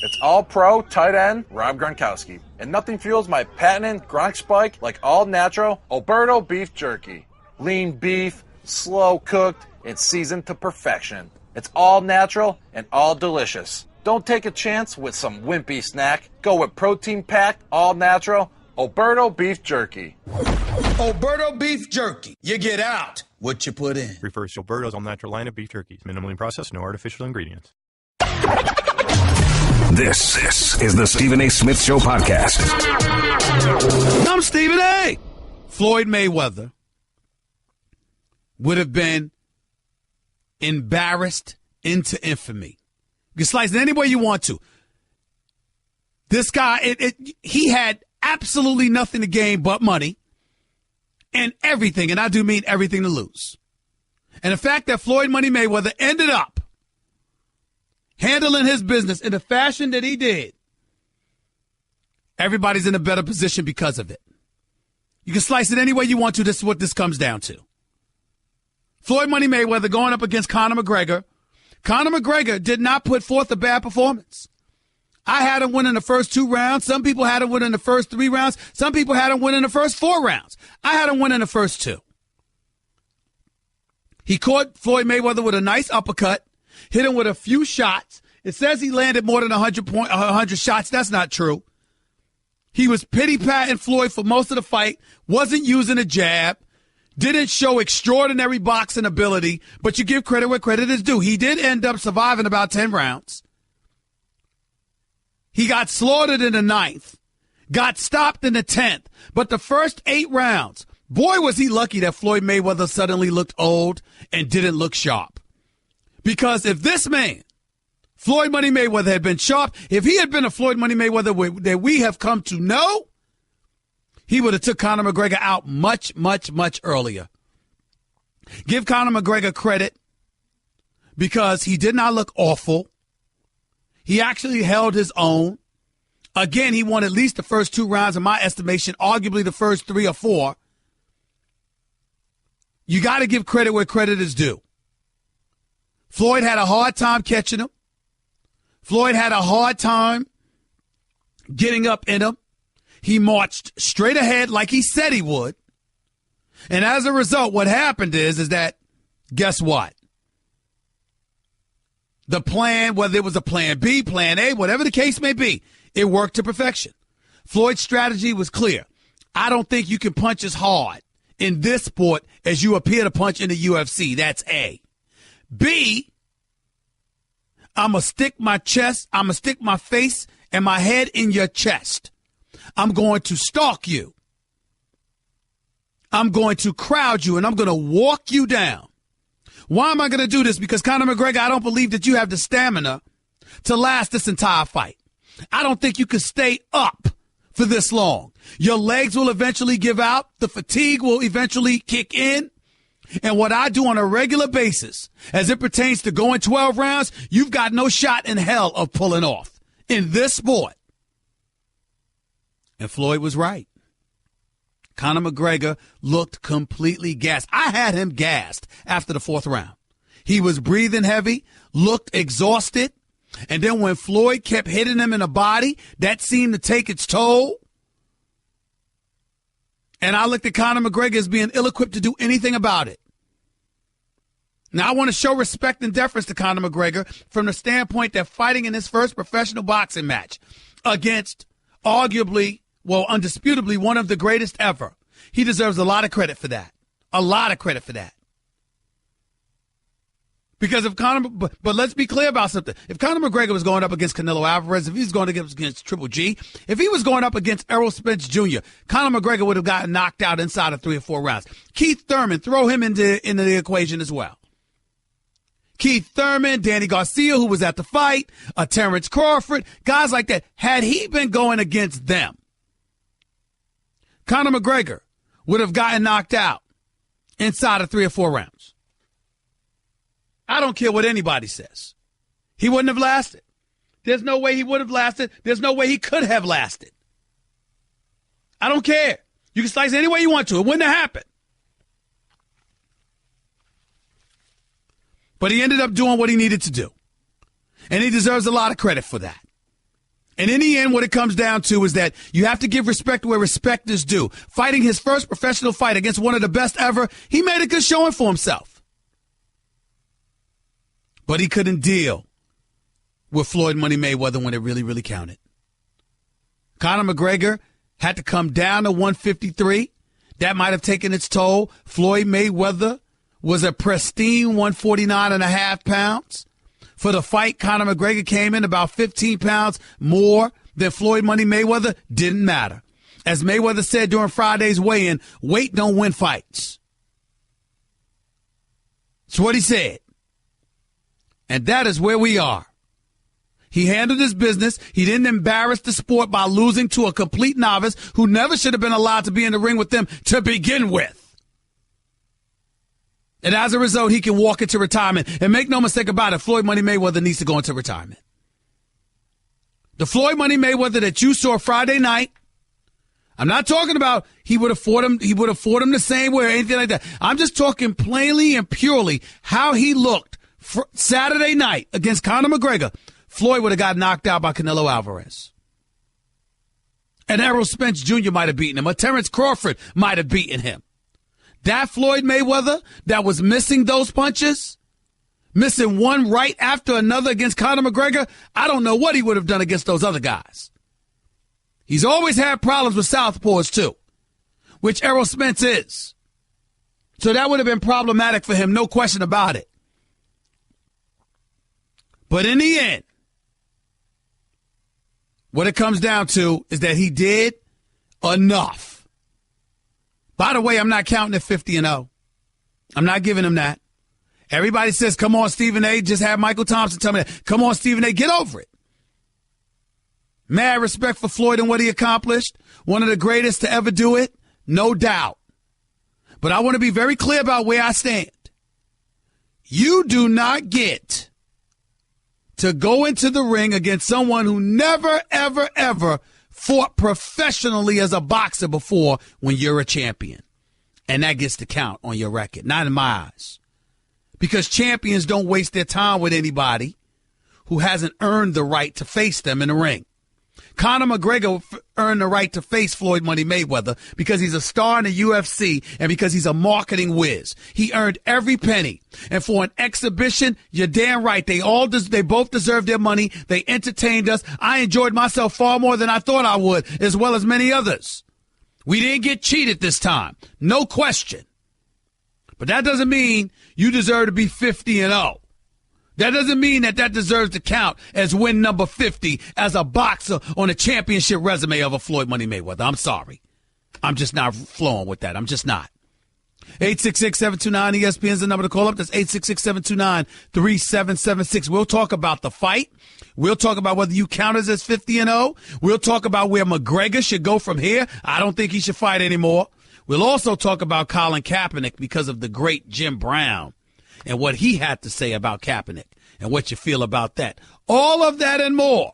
It's all-pro tight end Rob Gronkowski. And nothing fuels my patented Gronk spike like all-natural Alberto beef jerky. Lean beef, slow-cooked, and seasoned to perfection. It's all natural and all delicious. Don't take a chance with some wimpy snack. Go with protein-packed, all-natural Alberto beef jerky. Alberto beef jerky. You get out what you put in. Refers to Alberto's all-natural line of beef jerkies. Minimally processed, no artificial ingredients. This is the Stephen A. Smith Show podcast. I'm Stephen A. Floyd Mayweather would have been embarrassed into infamy. You can slice it any way you want to. This guy, he had absolutely nothing to gain but money and everything, and I do mean everything to lose. And the fact that Floyd Money Mayweather ended up handling his business in the fashion that he did, everybody's in a better position because of it. You can slice it any way you want to. This is what this comes down to. Floyd Money Mayweather going up against Conor McGregor. Conor McGregor did not put forth a bad performance. I had him win in the first 2 rounds. Some people had him win in the first 3 rounds. Some people had him win in the first 4 rounds. I had him win in the first 2. He caught Floyd Mayweather with a nice uppercut, hit him with a few shots. It says he landed more than 100 shots. That's not true. He was pity-patting Floyd for most of the fight, wasn't using a jab, didn't show extraordinary boxing ability, but you give credit where credit is due. He did end up surviving about 10 rounds. He got slaughtered in the 9th, got stopped in the 10th, but the first 8 rounds, boy, was he lucky that Floyd Mayweather suddenly looked old and didn't look sharp. Because if this man, Floyd Money Mayweather, had been sharp, if he had been a Floyd Money Mayweather that we have come to know, he would have took Conor McGregor out much, much, much earlier. Give Conor McGregor credit because he did not look awful. He actually held his own. Again, he won at least the first 2 rounds, in my estimation, arguably the first 3 or 4. You got to give credit where credit is due. Floyd had a hard time catching him. Floyd had a hard time getting up in him. He marched straight ahead like he said he would. And as a result, what happened is that, guess what? The plan, whether it was a plan B, plan A, whatever the case may be, it worked to perfection. Floyd's strategy was clear. I don't think you can punch as hard in this sport as you appear to punch in the UFC. That's A. B, I'm going to stick my face and my head in your chest. I'm going to stalk you. I'm going to crowd you, and I'm going to walk you down. Why am I going to do this? Because Conor McGregor, I don't believe that you have the stamina to last this entire fight. I don't think you can stay up for this long. Your legs will eventually give out. The fatigue will eventually kick in. And what I do on a regular basis, as it pertains to going 12 rounds, you've got no shot in hell of pulling off in this sport. And Floyd was right. Conor McGregor looked completely gassed. I had him gassed after the 4th round. He was breathing heavy, looked exhausted. And then when Floyd kept hitting him in the body, that seemed to take its toll. And I looked at Conor McGregor as being ill-equipped to do anything about it. Now, I want to show respect and deference to Conor McGregor from the standpoint that fighting in his first professional boxing match against arguably, well, undisputably, one of the greatest ever. He deserves a lot of credit for that. A lot of credit for that. Because if Conor, but let's be clear about something. If Conor McGregor was going up against Canelo Alvarez, if he was going up against Triple G, if he was going up against Errol Spence Jr., Conor McGregor would have gotten knocked out inside of 3 or 4 rounds. Keith Thurman, throw him into the equation as well. Keith Thurman, Danny Garcia, who was at the fight, Terrence Crawford, guys like that. Had he been going against them, Conor McGregor would have gotten knocked out inside of 3 or 4 rounds. I don't care what anybody says. He wouldn't have lasted. There's no way he would have lasted. There's no way he could have lasted. I don't care. You can slice it any way you want to. It wouldn't have happened. But he ended up doing what he needed to do. And he deserves a lot of credit for that. And in the end, what it comes down to is that you have to give respect where respect is due. Fighting his first professional fight against one of the best ever, he made a good showing for himself. But he couldn't deal with Floyd Money Mayweather when it really, really counted. Conor McGregor had to come down to 153. That might have taken its toll. Floyd Mayweather was a pristine 149.5 pounds. For the fight, Conor McGregor came in about 15 pounds more than Floyd Money Mayweather. Didn't matter. As Mayweather said during Friday's weigh-in, weight don't win fights. That's what he said. And that is where we are. He handled his business. He didn't embarrass the sport by losing to a complete novice who never should have been allowed to be in the ring with them to begin with. And as a result, he can walk into retirement. And make no mistake about it, Floyd Money Mayweather needs to go into retirement. The Floyd Money Mayweather that you saw Friday night, I'm not talking about he would have fought him the same way or anything like that. I'm just talking plainly and purely how he looked Saturday night against Conor McGregor. Floyd would have got knocked out by Canelo Alvarez. And Errol Spence Jr. might have beaten him. Or Terrence Crawford might have beaten him. That Floyd Mayweather that was missing those punches, missing one right after another against Conor McGregor, I don't know what he would have done against those other guys. He's always had problems with southpaws too, which Errol Spence is. So that would have been problematic for him, no question about it. But in the end, what it comes down to is that he did enough. By the way, I'm not counting at 50-0. I'm not giving him that. Everybody says, come on, Stephen A. Just have Michael Thompson tell me that. Come on, Stephen A. Get over it. Mad respect for Floyd and what he accomplished. One of the greatest to ever do it. No doubt. But I want to be very clear about where I stand. You do not get to go into the ring against someone who never, ever, ever fought professionally as a boxer before when you're a champion. And that gets to count on your record. Not in my eyes. Because champions don't waste their time with anybody who hasn't earned the right to face them in the ring. Conor McGregor earned the right to face Floyd Money Mayweather because he's a star in the UFC and because he's a marketing whiz. He earned every penny. And for an exhibition, you're damn right. They both deserve their money. They entertained us. I enjoyed myself far more than I thought I would, as well as many others. We didn't get cheated this time. No question. But that doesn't mean you deserve to be 50-0. That doesn't mean that deserves to count as win number 50 as a boxer on a championship resume of a Floyd Money Mayweather. I'm sorry. I'm just not flowing with that. I'm just not. 866-729-ESPN is the number to call up. That's 866-729-3776. We'll talk about the fight. We'll talk about whether you count as 50-0. We'll talk about where McGregor should go from here. I don't think he should fight anymore. We'll also talk about Colin Kaepernick because of the great Jim Brownâ and what he had to say about Kaepernick and what you feel about that. All of that and more.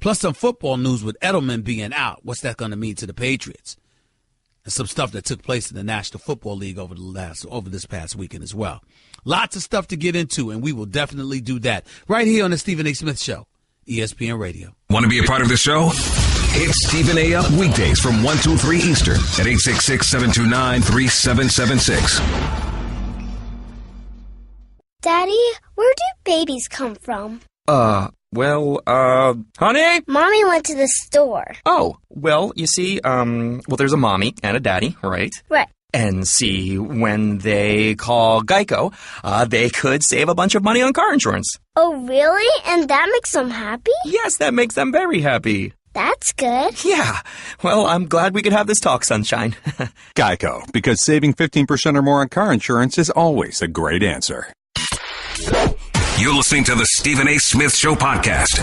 Plus some football news with Edelman being out. What's that going to mean to the Patriots? And some stuff that took place in the National Football League over this past weekend as well. Lots of stuff to get into, and we will definitely do that right here on the Stephen A. Smith Show, ESPN Radio. Want to be a part of the show? Hit Stephen A. up weekdays from 1 to 3 Eastern at 866-729-3776. Daddy, where do babies come from? Honey? Mommy went to the store. Oh, well, you see, there's a mommy and a daddy, right? Right. And see, when they call Geico, they could save a bunch of money on car insurance. Oh, really? And that makes them happy? Yes, that makes them very happy. That's good. Yeah. Well, I'm glad we could have this talk, Sunshine. Geico, because saving 15% or more on car insurance is always a great answer. You're listening to the Stephen A. Smith Show podcast.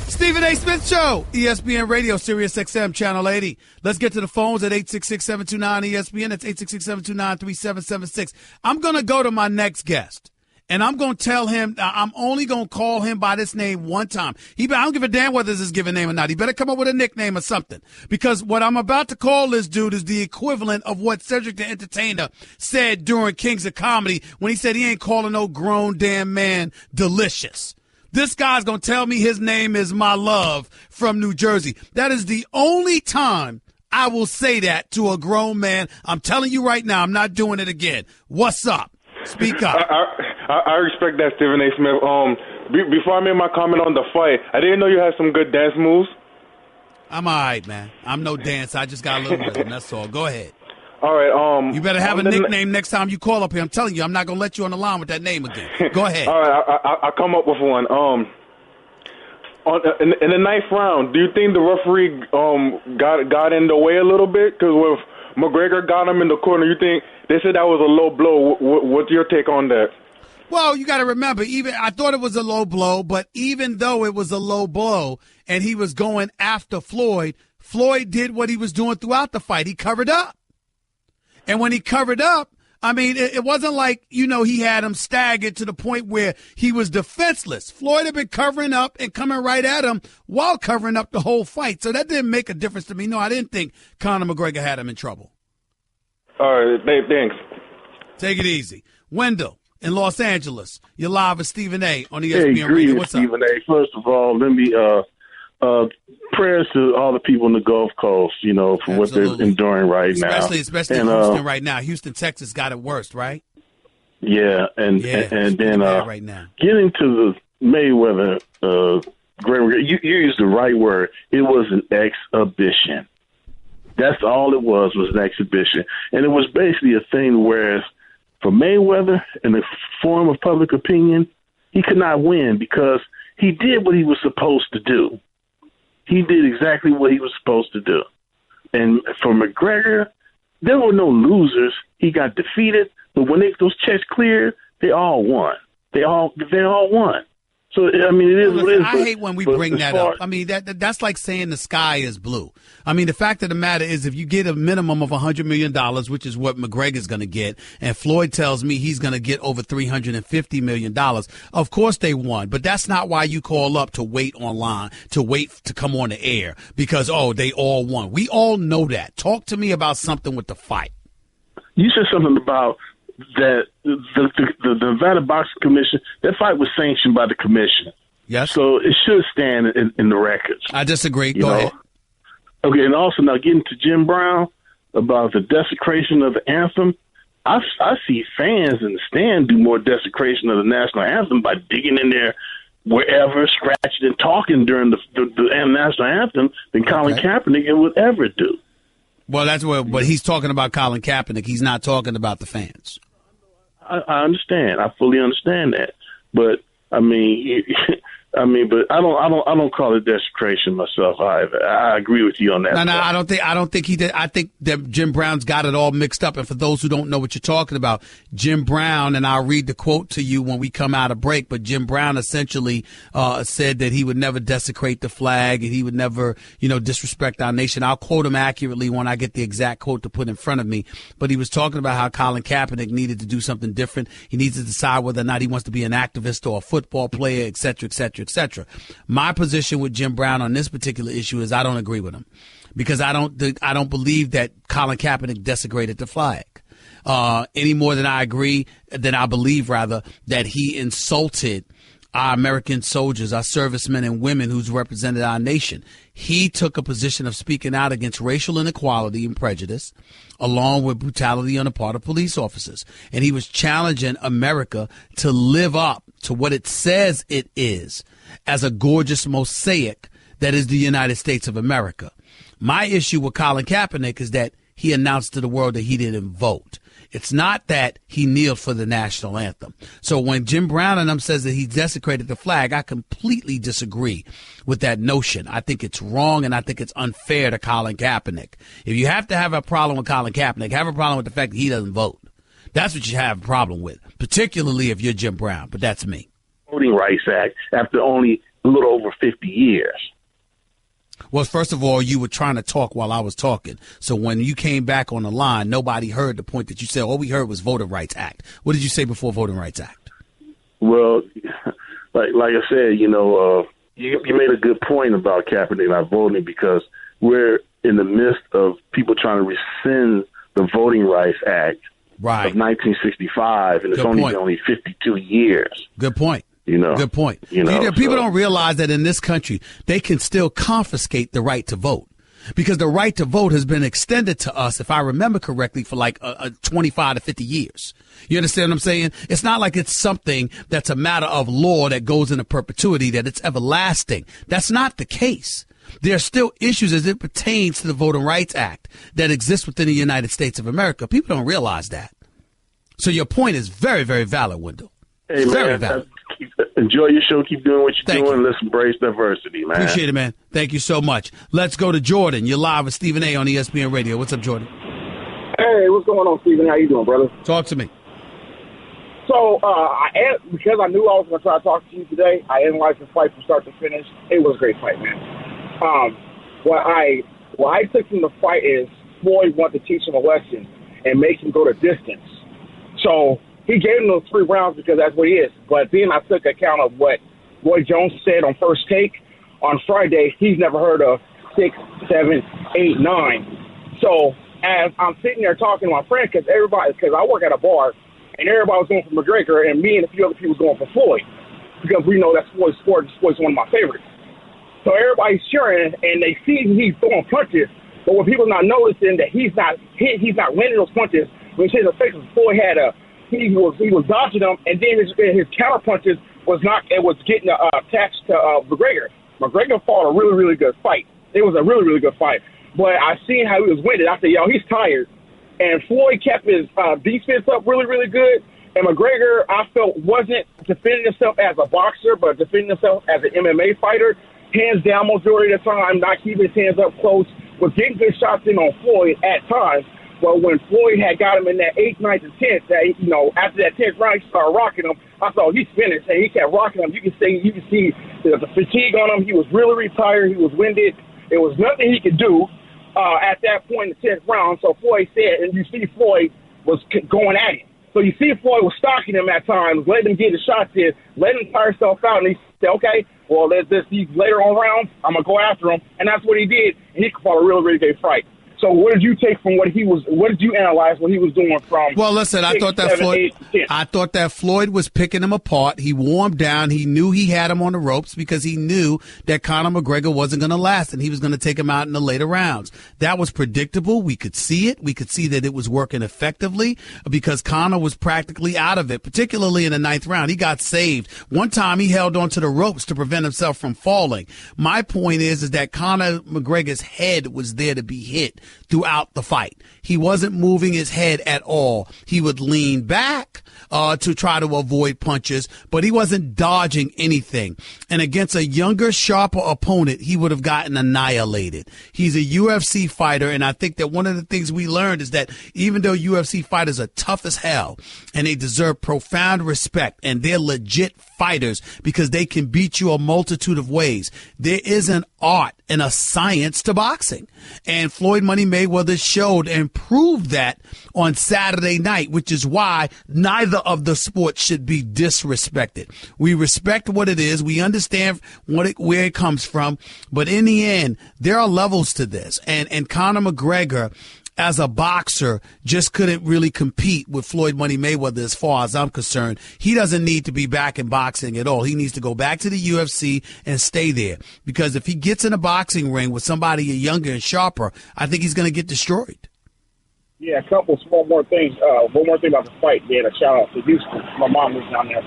Stephen A. Smith Show, ESPN Radio, Sirius XM, Channel 80. Let's get to the phones at 866-729-ESPN. That's 866-729-3776. I'm going to go to my next guest, and I'm going to tell him, I'm only going to call him by this name one time. I don't give a damn whether it's his given name or not. He better come up with a nickname or something, because what I'm about to call this dude is the equivalent of what Cedric the Entertainer said during Kings of Comedy when he said he ain't calling no grown damn man delicious. This guy's going to tell me his name is My Love from New Jersey. That is the only time I will say that to a grown man. I'm telling you right now, I'm not doing it again. What's up? Speak up. I respect that, Stephen A. Smith. Before I made my comment on the fight, I didn't know you had some good dance moves. I'm all right, man. I'm no dancer. I just got a little rhythm. That's all. Go ahead. All right. You better have a nickname next time you call up here. I'm telling you, I'm not gonna let you on the line with that name again. Go ahead. All right, I'll come up with one. In the ninth round, do you think the referee got in the way a little bit? Because with McGregor got him in the corner, you think they said that was a low blow? What's your take on that? Well, you got to remember, I thought it was a low blow, but even though it was a low blow and he was going after Floyd did what he was doing throughout the fight. He covered up. And when he covered up, I mean, it wasn't like, he had him staggered to the point where he was defenseless. Floyd had been covering up and coming right at him while covering up the whole fight. So that didn't make a difference to me. No, I didn't think Conor McGregor had him in trouble. All right, thanks. Take it easy. Wendell in Los Angeles, you're live with Stephen A. on ESPN Radio. What's up? Stephen A. First of all, let me prayers to all the people in the Gulf Coast, for what they're enduring right now. Especially in Houston right now. Houston, Texas got it worst, right? Yeah, and then right now. Getting to the Mayweather, you used the right word. It was an exhibition. That's all it was an exhibition. And it was basically a thing where for Mayweather, in the form of public opinion, he could not win because he did what he was supposed to do. He did exactly what he was supposed to do. And for McGregor, there were no losers. He got defeated, but when those checks cleared, they all won. They all won. So, I mean, it is what it is. I hate when we bring that up. I mean, that's like saying the sky is blue. I mean, the fact of the matter is if you get a minimum of $100 million, which is what McGregor's going to get, and Floyd tells me he's going to get over $350 million, of course they won. But that's not why you call up to wait online, to wait to come on the air, because, they all won. We all know that. Talk to me about something with the fight. You said something about that the Nevada Boxing Commission, that fight was sanctioned by the commission. Yes. So it should stand in the records. I disagree. Go ahead. Okay, and also now getting to Jim Brown about the desecration of the anthem, I see fans in the stand do more desecration of the national anthem by digging in there wherever, scratching and talking during the national anthem than Colin Kaepernick would ever do. Well, that's what, but he's talking about Colin Kaepernick. He's not talking about the fans. I understand. I fully understand that. But I mean, but I don't call it desecration myself either. I agree with you on that. No, I don't think he did. I think that Jim Brown's got it all mixed up. And for those who don't know what you're talking about, Jim Brown, and I'll read the quote to you when we come out of break, but Jim Brown essentially said that he would never desecrate the flag and he would never, disrespect our nation. I'll quote him accurately when I get the exact quote to put in front of me. But he was talking about how Colin Kaepernick needed to do something different. He needs to decide whether or not he wants to be an activist or a football player, et cetera, et cetera, et cetera. My position with Jim Brown on this particular issue is I don't agree with him because I don't believe that Colin Kaepernick desecrated the flag any more than I believe that he insulted our American soldiers, our servicemen and women who's represented our nation. He took a position of speaking out against racial inequality and prejudice, along with brutality on the part of police officers. And he was challenging America to live up to what it says it is as a gorgeous mosaic that is the United States of America. My issue with Colin Kaepernick is that he announced to the world that he didn't vote. It's not that he kneeled for the national anthem. So when Jim Brown and them says that he desecrated the flag, I completely disagree with that notion. I think it's wrong and I think it's unfair to Colin Kaepernick. If you have to have a problem with Colin Kaepernick, have a problem with the fact that he doesn't vote. That's what you have a problem with, particularly if you're Jim Brown. But that's me. Voting Rights Act after only a little over 50 years. Well, first of all, you were trying to talk while I was talking. So when you came back on the line, nobody heard the point that you said. All we heard was Voting Rights Act. What did you say before Voting Rights Act? Well, like I said, you made a good point about Kaepernick not voting because we're in the midst of people trying to rescind the Voting Rights Act of 1965, and it's only 52 years. Good point. Good point. People don't realize that in this country, they can still confiscate the right to vote. Because the right to vote has been extended to us, if I remember correctly, for like 25 to 50 years. You understand what I'm saying? It's not like it's something that's a matter of law that goes into perpetuity, that it's everlasting. That's not the case. There are still issues as it pertains to the Voting Rights Act that exists within the United States of America. People don't realize that. So your point is very, very valid, Wendell. Hey, very man, valid. Enjoy your show. Keep doing what you're doing. Let's embrace diversity, man. Appreciate it, man. Thank you so much. Let's go to Jordan. You're live with Stephen A. on ESPN Radio. What's up, Jordan? Hey, what's going on, Stephen? How you doing, brother? Talk to me. So, because I knew I was going to try to talk to you today, I analyzed the fight from start to finish. It was a great fight, man. What I took from the fight is Floyd wanted to teach him a lesson and make him go the distance. So he gave him those 3 rounds because that's what he is. But then I took account of what Roy Jones said on First Take on Friday. He's never heard of 6, 7, 8, 9. So as I'm sitting there talking to my friend, because I work at a bar, and everybody was going for McGregor, and me and a few other people was going for Floyd, because we know that's Floyd's sport. Floyd's one of my favorites. So everybody's cheering, and they see he's throwing punches, but what people not noticing that he's not landing those punches. When he hit his face, Floyd had he was dodging them, and then his counter punches was getting attached to McGregor. McGregor fought a really, really good fight. It was a really, really good fight. But I seen how he was winded. I said, he's tired. And Floyd kept his defense up really, really good. And McGregor, I felt, wasn't defending himself as a boxer, but defending himself as an MMA fighter. Hands down majority of the time, not keeping his hands up close, was getting good shots in on Floyd at times. But when Floyd had got him in that 8th, 9th, and 10th, after that 10th round, he started rocking him. I thought he's finished, and he kept rocking him. You can see the fatigue on him. He was really retired. He was winded. There was nothing he could do at that point in the 10th round. So Floyd said, and you see Floyd was going at him. So you see Floyd was stalking him at times, letting him get his shots in, letting him tire himself out, and he said, okay, well, these later on rounds, I'm going to go after him. And that's what he did, and he fought a really, really good fight. So what did you take from what did you analyze what he was doing from? Well, listen, I thought that Floyd was picking him apart. He wore him down. He knew he had him on the ropes because he knew that Conor McGregor wasn't going to last and he was going to take him out in the later rounds. That was predictable. We could see it. We could see that it was working effectively because Conor was practically out of it, particularly in the 9th round. He got saved. One time he held onto the ropes to prevent himself from falling. My point is that Conor McGregor's head was there to be hit throughout the fight. He wasn't moving his head at all. He would lean back to try to avoid punches, but he wasn't dodging anything. And against a younger, sharper opponent, he would have gotten annihilated. He's a UFC fighter, and I think that one of the things we learned is that even though UFC fighters are tough as hell, and they deserve profound respect, and they're legit fighters because they can beat you a multitude of ways, there is an art and a science to boxing. And Floyd Money Mayweather showed and proved that on Saturday night, which is why neither of the sports should be disrespected. We respect what it is. We understand where it comes from. But in the end, there are levels to this. And Conor McGregor, as a boxer, just couldn't really compete with Floyd Money Mayweather as far as I'm concerned. He doesn't need to be back in boxing at all. He needs to go back to the UFC and stay there. Because if he gets in a boxing ring with somebody younger and sharper, I think he's going to get destroyed. Yeah, a couple small more things. One more thing about the fight, man. A shout out to Houston. My mom was down there.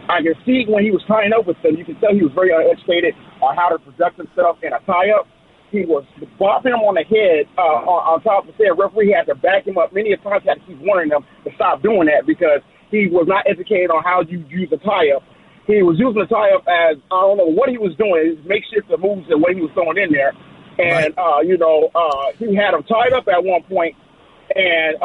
I can see when he was tying up with them, you can tell he was very uneducated on how to conduct himself in a tie-up. He was bopping him on the head on top of the head. Referee had to back him up. Many times had to keep warning him to stop doing that because he was not educated on how you use a tie-up. He was using the tie-up as, I don't know what he was doing, his makeshift moves and what he was throwing in there. And, he had him tied up at one point, and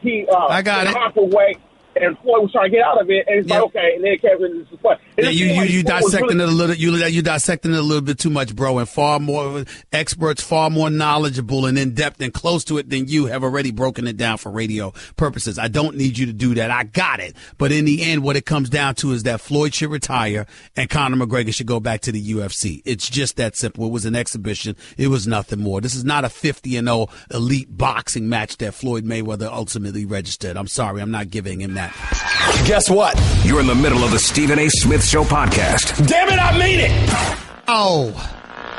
he hopped away. And Floyd was trying to get out of it, and he's like, okay, and then it came into this play. You dissecting it a little. You dissecting it a little bit too much, bro. And far more experts, far more knowledgeable and in depth and close to it than you have already broken it down for radio purposes. I don't need you to do that. I got it. But in the end, what it comes down to is that Floyd should retire and Conor McGregor should go back to the UFC. It's just that simple. It was an exhibition. It was nothing more. This is not a 50-0 elite boxing match that Floyd Mayweather ultimately registered. I'm sorry, I'm not giving him that. that. Guess what? You're in the middle of the Stephen A. Smith Show podcast. Damn it, I mean it! Oh,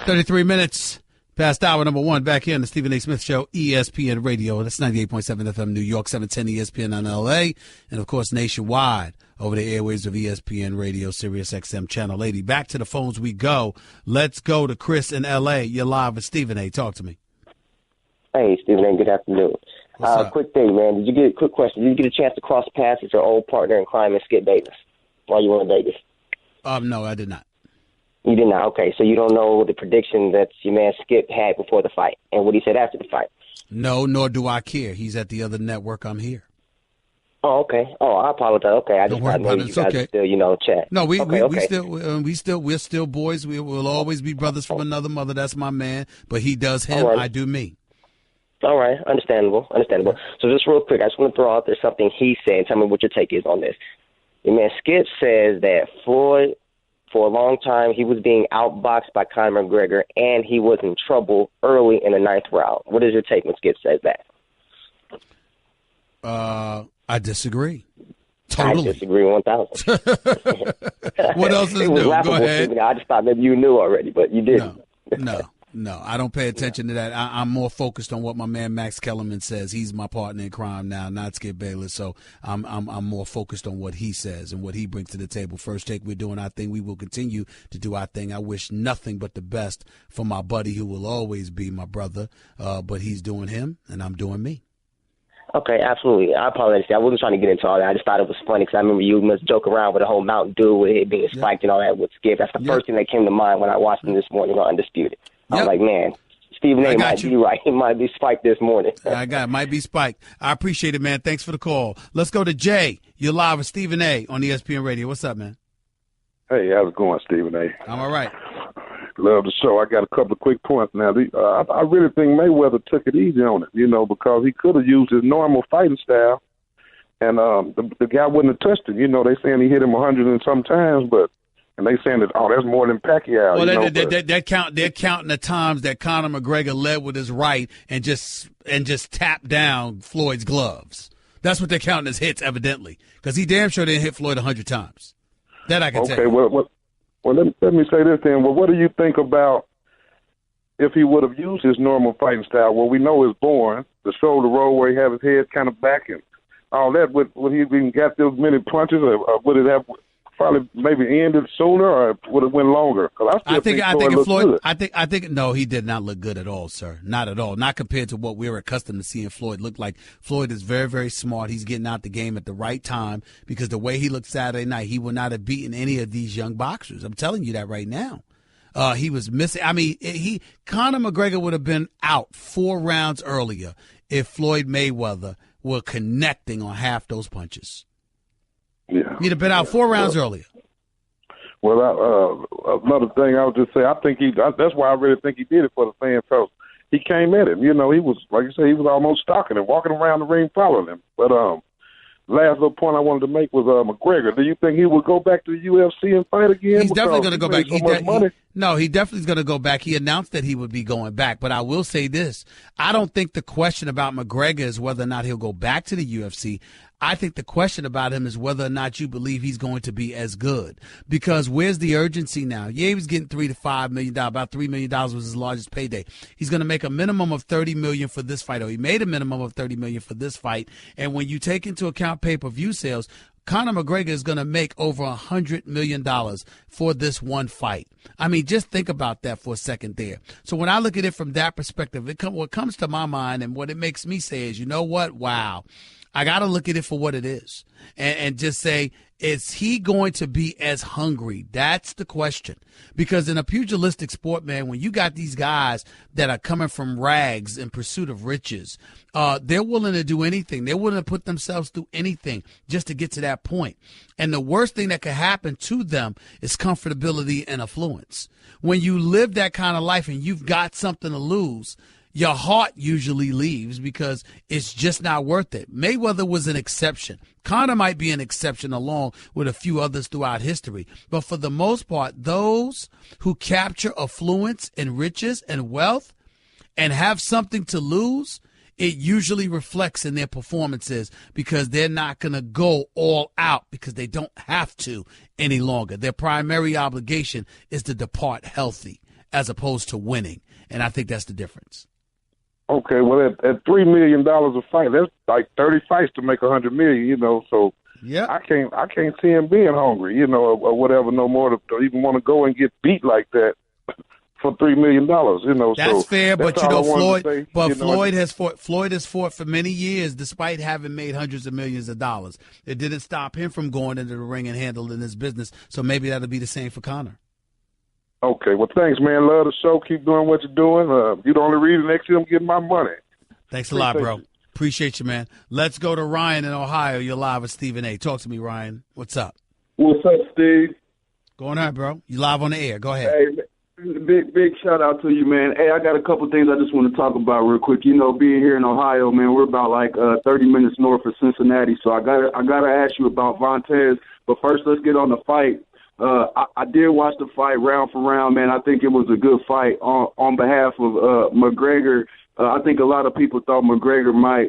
33 minutes past hour number one. Back here on the Stephen A. Smith Show, ESPN Radio. That's 98.7 FM New York, 710 ESPN on LA, and, of course, nationwide over the airwaves of ESPN Radio, Sirius XM Channel 80. Back to the phones we go. Let's go to Chris in LA. You're live with Stephen A. Talk to me. Hey, Stephen A. Good afternoon. Quick thing, man. Quick question. Did you get a chance to cross paths with your old partner in crime and Skip Bayless while you were in Vegas? No, I did not. You did not? Okay, so you don't know the prediction that your man Skip had before the fight and what he said after the fight? No, nor do I care. He's at the other network. I'm here. Oh, okay. Oh, I apologize. Okay, I just thought maybe you guys still, chat. No, we're still boys. We will always be brothers from another mother. That's my man. But he does him. Right. I do me. All right, understandable. So just real quick, I just want to throw out there something he said. Tell me what your take is on this. Your man Skip says that Floyd, for a long time, he was being outboxed by Conor McGregor, and he was in trouble early in the 9th round. What is your take when Skip says that? I disagree. Totally. I disagree 1,000. What else is new? Go ahead. I just thought maybe you knew already, but you didn't. No, I don't pay attention to that. I'm more focused on what my man Max Kellerman says. He's my partner in crime now, not Skip Bayless. So I'm more focused on what he says and what he brings to the table. First Take, we're doing our thing. We will continue to do our thing. I wish nothing but the best for my buddy, who will always be my brother. But he's doing him, and I'm doing me. Okay, absolutely. I apologize. I wasn't trying to get into all that. I just thought it was funny because I remember you must joke around with the whole Mountain Dew with it being spiked and all that with Skip. That's the first thing that came to mind when I watched him this morning on Undisputed. I was like, man, Stephen A. might be right. He might be spiked this morning. I got it. Might be spiked. I appreciate it, man. Thanks for the call. Let's go to Jay. You're live with Stephen A. on ESPN Radio. What's up, man? Hey, how's it going, Stephen A.? I'm all right. Love the show. I got a couple of quick points now. I really think Mayweather took it easy on it, because he could have used his normal fighting style, and the guy wouldn't have touched him. They saying he hit him 100 and some times, and they saying that, that's more than Pacquiao. Well, they're counting the times that Conor McGregor led with his right and just tapped down Floyd's gloves. That's what they're counting as hits, evidently, because he damn sure didn't hit Floyd 100 times. That I can tell. Okay, well, let me say this then. Well, what do you think about if he would have used his normal fighting style? Well, we know it's born, the shoulder roll where he have his head kind of back and all that. Would he even got those many punches, or would it have probably maybe ended sooner, or would it went longer? I think Floyd. I think no, he did not look good at all, sir. Not at all. Not compared to what we're accustomed to seeing Floyd look like. Floyd is very, very smart. He's getting out the game at the right time, because the way he looked Saturday night, he would not have beaten any of these young boxers. I'm telling you that right now. He was missing. I mean, Conor McGregor would have been out 4 rounds earlier if Floyd Mayweather were connecting on half those punches. Yeah. He'd have been out 4 rounds earlier. Well, another thing I would just say, I think that's why I really think he did it for the fans, because he came at him. He was, like you said, he was almost stalking him, walking around the ring following him. But last little point I wanted to make was McGregor. Do you think he would go back to the UFC and fight again? He's definitely going to go back. He definitely is going to go back. He announced that he would be going back. But I will say this. I don't think the question about McGregor is whether or not he'll go back to the UFC. I think the question about him is whether or not you believe he's going to be as good. Because where's the urgency now? Yeah, he was getting $3 to $5 million. About $3 million was his largest payday. He's going to make a minimum of $30 million for this fight, or he made a minimum of $30 million for this fight. And when you take into account pay-per-view sales, Conor McGregor is going to make over $100 million for this one fight. I mean, just think about that for a second there. So when I look at it from that perspective, what comes to my mind and what it makes me say is, you know what? Wow. I got to look at it for what it is and just say, is he going to be as hungry? That's the question. Because in a pugilistic sport, man, when you got these guys that are coming from rags in pursuit of riches, they're willing to do anything. They're willing to put themselves through anything just to get to that point. And the worst thing that could happen to them is comfortability and affluence. When you live that kind of life and you've got something to lose, your heart usually leaves because it's just not worth it. Mayweather was an exception. Conor might be an exception along with a few others throughout history. But for the most part, those who capture affluence and riches and wealth and have something to lose, it usually reflects in their performances because they're not going to go all out because they don't have to any longer. Their primary obligation is to depart healthy as opposed to winning, and I think that's the difference. Okay, well, at $3 million a fight, that's like 30 fights to make $100 million, you know. So yeah, I can't see him being hungry, you know, or whatever, no more to even want to go and get beat like that for $3 million, you know. That's so fair, that's but you know, Floyd. Say, but you know, Floyd has fought for many years, despite having made hundreds of millions of dollars. It didn't stop him from going into the ring and handling his business. So maybe that'll be the same for Conor. Okay, well, thanks, man. Love the show. Keep doing what you're doing. You're the only reason next year I'm getting my money. Thanks a lot, bro. Appreciate you, man. Let's go to Ryan in Ohio. You're live with Stephen A. Talk to me, Ryan. What's up? What's up, Steve? Going on, bro. You live on the air. Go ahead. Hey, big shout out to you, man. Hey, I got a couple things I just want to talk about real quick. You know, being here in Ohio, man, we're about like 30 minutes north of Cincinnati. So I gotta ask you about Vontaze. But first, let's get on the fight. I did watch the fight round for round, man. I think it was a good fight on behalf of McGregor. I think a lot of people thought McGregor might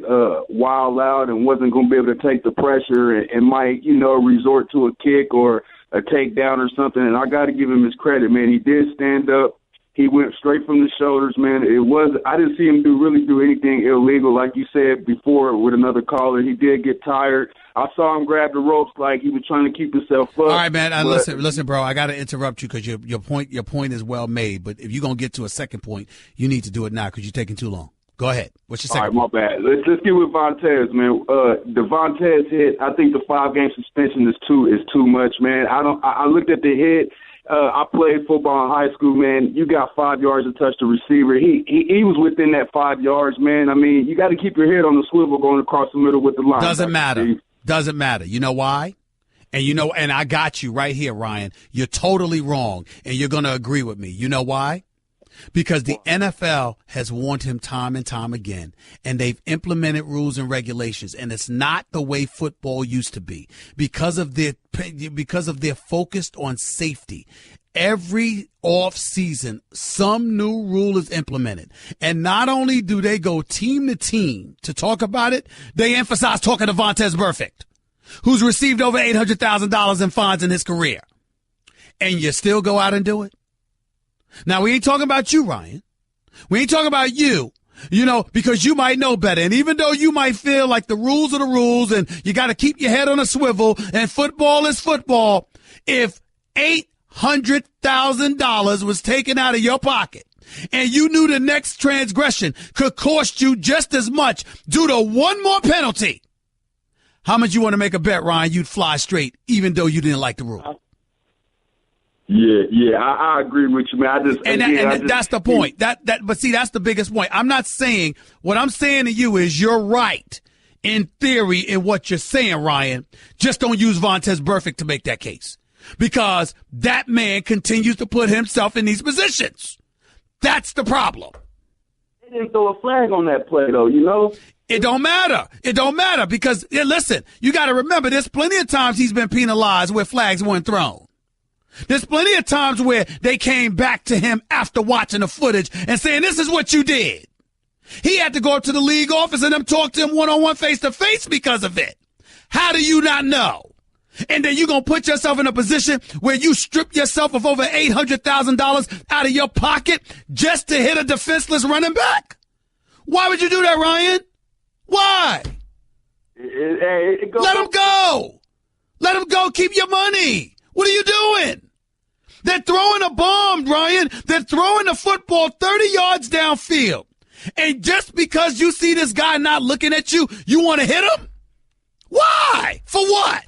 wild out and wasn't going to be able to take the pressure and might, you know, resort to a kick or a takedown or something. And I got to give him his credit, man. He did stand up. He went straight from the shoulders, man. I didn't see him really do anything illegal, like you said before with another caller. He did get tired. I saw him grab the ropes like he was trying to keep himself up. All right, man. Listen, bro. I got to interrupt you because your point is well made. But if you're gonna get to a second point, you need to do it now because you're taking too long. Go ahead. What's your second? All right, my bad. Let's get with Vontaze, man. The Vontaze hit. I think the 5-game suspension is too much, man. I looked at the hit. I played football in high school, man. You got 5 yards to touch the receiver. He was within that 5 yards, man. I mean, you got to keep your head on the swivel going across the middle with the line. Doesn't matter. Doesn't matter. You know why? And I got you right here, Ryan. You're totally wrong, and you're going to agree with me. You know why? Because the NFL has warned him time and time again, and they've implemented rules and regulations, and it's not the way football used to be because of their focus on safety. Every off season, some new rule is implemented, and not only do they go team to team to talk about it, they emphasize talking to Vontaze Burfict, who's received over $800,000 in fines in his career, and you still go out and do it. Now, we ain't talking about you, Ryan. We ain't talking about you, you know, because you might know better. And even though you might feel like the rules are the rules and you got to keep your head on a swivel and football is football, if $800,000 was taken out of your pocket and you knew the next transgression could cost you just as much due to one more penalty, how much you want to make a bet, Ryan, you'd fly straight even though you didn't like the rule? Yeah, I agree with you, man. That's the point. But see, that's the biggest point. I'm not saying, what I'm saying to you is you're right in theory in what you're saying, Ryan. Just don't use Vontaze Burfict to make that case because that man continues to put himself in these positions. That's the problem. They didn't throw a flag on that play, though, you know? It don't matter. It don't matter because, listen, you got to remember there's plenty of times he's been penalized where flags weren't thrown. There's plenty of times where they came back to him after watching the footage and saying, this is what you did. He had to go up to the league office and them talk to him one-on-one face-to-face because of it. How do you not know? And then you're going to put yourself in a position where you strip yourself of over $800,000 out of your pocket just to hit a defenseless running back? Why would you do that, Ryan? Why? Let him go. Let him go. Keep your money. What are you doing? They're throwing a bomb, Ryan. They're throwing the football 30 yards downfield. And just because you see this guy not looking at you, you want to hit him? Why? For what?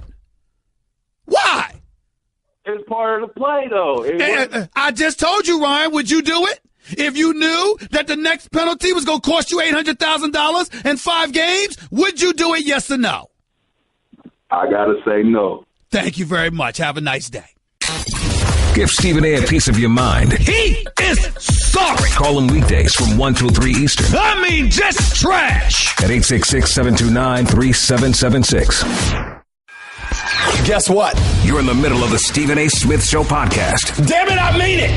Why? It's part of the play, though. I just told you, Ryan, would you do it? If you knew that the next penalty was going to cost you $800,000 in 5 games, would you do it, yes or no? I got to say no. Thank you very much. Have a nice day. Give Stephen A. piece of your mind. He is sorry. Call him weekdays from 1 till 3 Eastern. I mean, just trash. At 866-729-3776. Guess what? You're in the middle of the Stephen A. Smith Show podcast. Damn it, I mean it.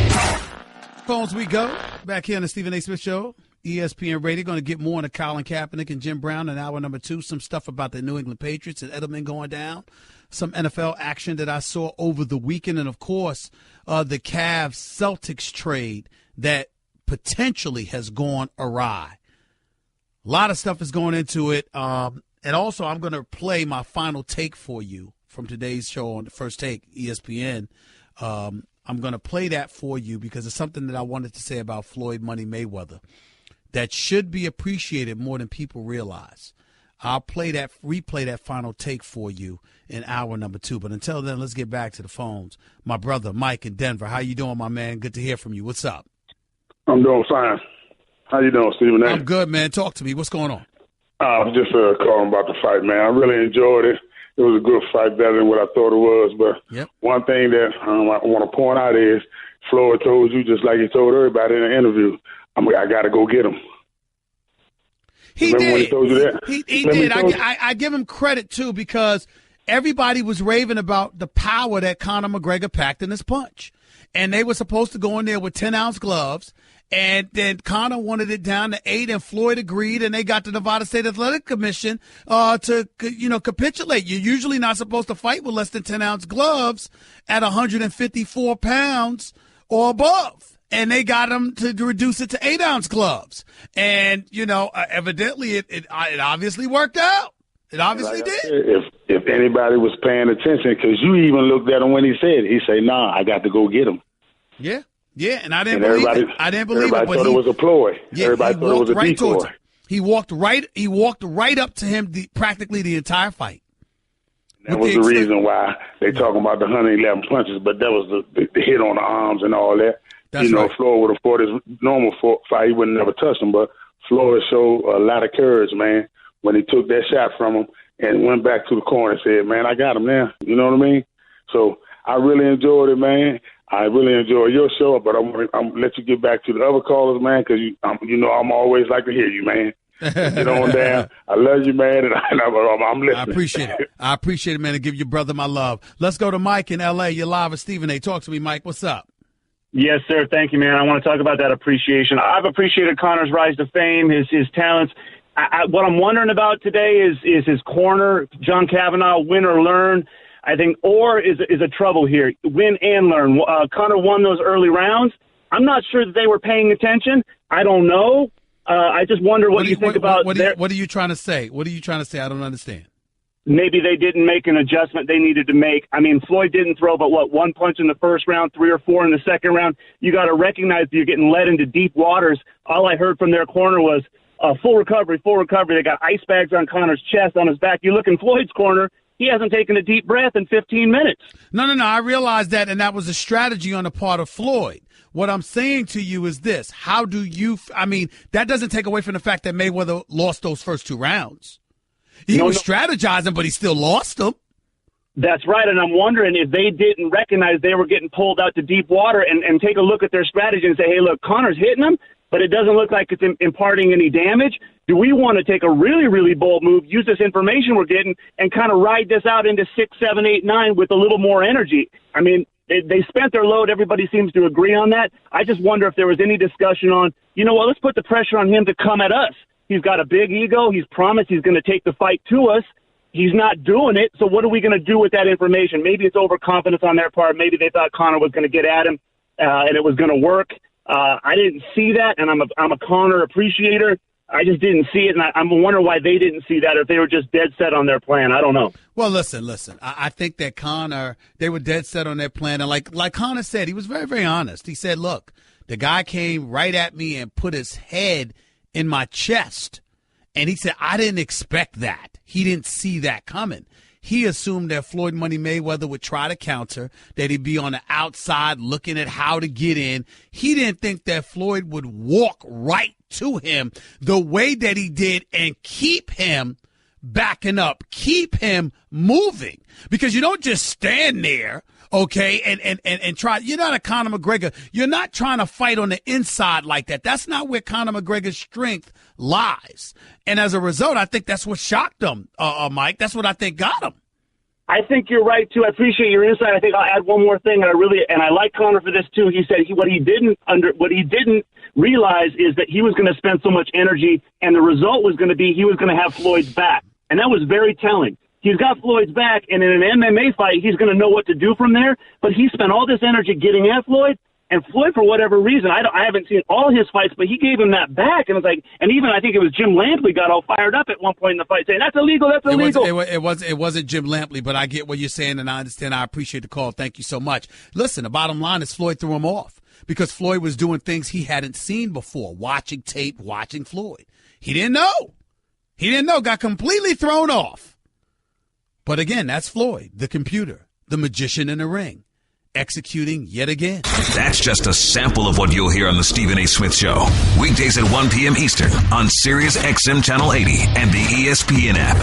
Phones we go. Back here on the Stephen A. Smith Show. ESPN Radio. Going to get more into Colin Kaepernick and Jim Brownâ in hour number 2. Some stuff about the New England Patriots and Edelman going down. Some NFL action that I saw over the weekend. And, of course, the Cavs-Celtics trade that potentially has gone awry. A lot of stuff is going into it. And also, I'm going to play my final take for you from today's show on the First Take, ESPN. I'm going to play that for you because it's something that I wanted to say about Floyd Money Mayweather that should be appreciated more than people realize. I'll replay that final take for you in hour number 2. But until then, let's get back to the phones. My brother, Mike in Denver. How you doing, my man? Good to hear from you. What's up? I'm doing fine. How you doing, Stephen A? I'm good, man. Talk to me. What's going on? I was just calling about the fight, man. I really enjoyed it. It was a good fight, better than what I thought it was. But One thing that I want to point out is Floyd told you, just like he told everybody in the interview, I got to go get him. He Remember did. When he told you that? He did. I give him credit, too, because everybody was raving about the power that Conor McGregor packed in his punch. And they were supposed to go in there with 10-ounce gloves. And then Conor wanted it down to 8, and Floyd agreed, and they got the Nevada State Athletic Commission to capitulate. You're usually not supposed to fight with less than 10-ounce gloves at 154 pounds or above. And they got him to reduce it to 8-ounce gloves. And, evidently it obviously worked out. It obviously did. If anybody was paying attention, because you even looked at him when he said it, he said, "Nah, I got to go get him." Yeah. Yeah, and I didn't believe it. I didn't believe it. Everybody thought it was a ploy. Yeah, everybody thought it was a right decoy. He walked right up to him practically the entire fight. That was the reason why they talking about the 111 punches, but that was the hit on the arms and all that. That's right. Floyd would have fought his normal fight. He would have never touched him, but Floyd showed a lot of courage, man, when he took that shot from him and went back to the corner and said, "Man, I got him now." You know what I mean? So I really enjoyed it, man. I really enjoy your show, but I'm going to let you get back to the other callers, man, because I'm always like to hear you, man. Get on down. I love you, man, and I'm listening. I appreciate it. I appreciate it, man, and give your brother my love. Let's go to Mike in L.A. You're live with Stephen A. Talk to me, Mike. What's up? Yes, sir. Thank you, man. I want to talk about that appreciation. I've appreciated Conor's rise to fame, his talents. What I'm wondering about today is his corner, John Kavanaugh, win or learn. I think or is a trouble here. Win and learn. Conor won those early rounds. I'm not sure that they were paying attention. I don't know. I just wonder what you think about what are you trying to say? What are you trying to say? I don't understand. Maybe they didn't make an adjustment they needed to make. I mean, Floyd didn't throw but, one punch in the first round, 3 or 4 in the second round. You got to recognize that you're getting led into deep waters. All I heard from their corner was full recovery. They got ice bags on Conor's chest, on his back. You look in Floyd's corner, he hasn't taken a deep breath in 15 minutes. No. I realize that, and that was a strategy on the part of Floyd. What I'm saying to you is this. How do you – I mean, that doesn't take away from the fact that Mayweather lost those first 2 rounds. He was strategizing, but he still lost them. That's right, and I'm wondering if they didn't recognize they were getting pulled out to deep water and take a look at their strategy and say, hey, look, Conor's hitting him, but it doesn't look like it's imparting any damage. Do we want to take a really, really bold move, use this information we're getting, and kind of ride this out into 6, 7, 8, 9 with a little more energy? I mean, they spent their load. Everybody seems to agree on that. I just wonder if there was any discussion on, let's put the pressure on him to come at us. He's got a big ego. He's promised he's going to take the fight to us. He's not doing it, so what are we going to do with that information? Maybe it's overconfidence on their part. Maybe they thought Conor was going to get at him, and it was going to work. I didn't see that, and I'm a Conor appreciator. I just didn't see it, and I'm wondering why they didn't see that, or if they were just dead set on their plan. I don't know. Well, listen. I think that Conor, they were dead set on their plan, and like Conor said, he was very, very honest. He said, look, the guy came right at me and put his head in my chest, and he said, I didn't expect that. He didn't see that coming. He assumed that Floyd Money Mayweather would try to counter, that he'd be on the outside looking at how to get in. He didn't think that Floyd would walk right to him the way that he did and keep him backing up, keep him moving. Because you don't just stand there, okay, and try. You're not a Conor McGregor. You're not trying to fight on the inside like that. That's not where Conor McGregor's strength lies. And as a result, I think that's what shocked him, Mike. That's what I think got him. I think you're right too. I appreciate your insight. I think I'll add one more thing, and I like Conor for this too. He said what he didn't realize is that he was going to spend so much energy, and the result was going to be he was going to have Floyd's back, and that was very telling. He's got Floyd's back, and in an MMA fight, he's going to know what to do from there. But he spent all this energy getting at Floyd, and Floyd, for whatever reason, I haven't seen all his fights, but he gave him that back, and it's like, and even I think it was Jim Lampley got all fired up at one point in the fight, saying that's illegal, that's illegal. It wasn't Jim Lampley, but I get what you're saying, and I understand. I appreciate the call. Thank you so much. Listen, the bottom line is Floyd threw him off because Floyd was doing things he hadn't seen before. Watching tape, watching Floyd, he didn't know. Got completely thrown off. But again, that's Floyd, the computer, the magician in the ring, executing yet again. That's just a sample of what you'll hear on the Stephen A. Smith Show. Weekdays at 1 p.m. Eastern on Sirius XM Channel 80 and the ESPN app.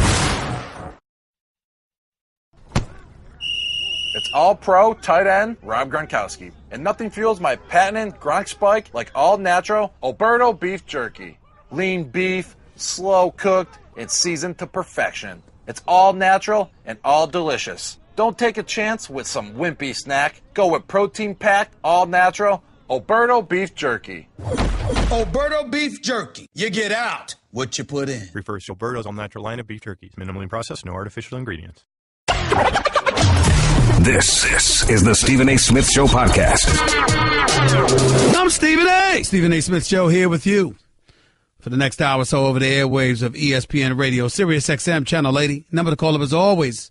It's all-pro tight end Rob Gronkowski, and nothing fuels my patented Gronk Spike like all-natural Alberto beef jerky. Lean beef, slow-cooked, and seasoned to perfection. It's all natural and all delicious. Don't take a chance with some wimpy snack. Go with protein-packed, all-natural Alberto beef jerky. Alberto beef jerky. You get out what you put in. Refers to Alberto's all-natural line of beef jerkies. Minimally processed, no artificial ingredients. This is the Stephen A. Smith Show podcast. I'm Stephen A. Stephen A. Smith Show here with you for the next hour or so over the airwaves of ESPN Radio, Sirius XM Channel 80. Number to call up as always,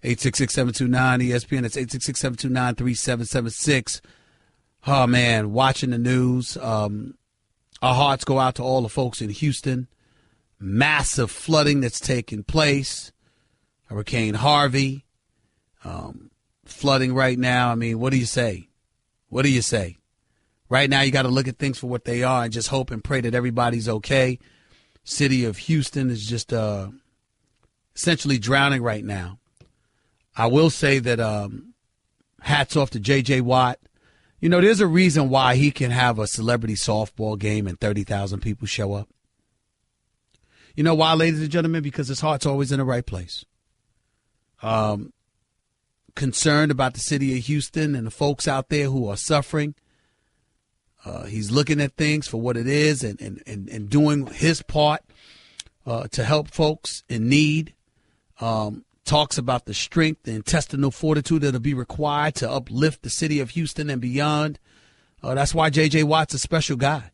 866-729-ESPN. It's 866-729-3776. Oh, man, watching the news. Our hearts go out to all the folks in Houston. Massive flooding that's taking place. Hurricane Harvey. Flooding right now. I mean, what do you say? Right now, you got to look at things for what they are and just hope and pray that everybody's okay. City of Houston is just essentially drowning right now. I will say that hats off to J.J. Watt. You know, there's a reason why he can have a celebrity softball game and 30,000 people show up. You know why, ladies and gentlemen? Because his heart's always in the right place. Concerned about the city of Houston and the folks out there who are suffering. He's looking at things for what it is and doing his part to help folks in need. Talks about the strength, the intestinal fortitude that'll be required to uplift the city of Houston and beyond. That's why J.J. Watt's a special guy.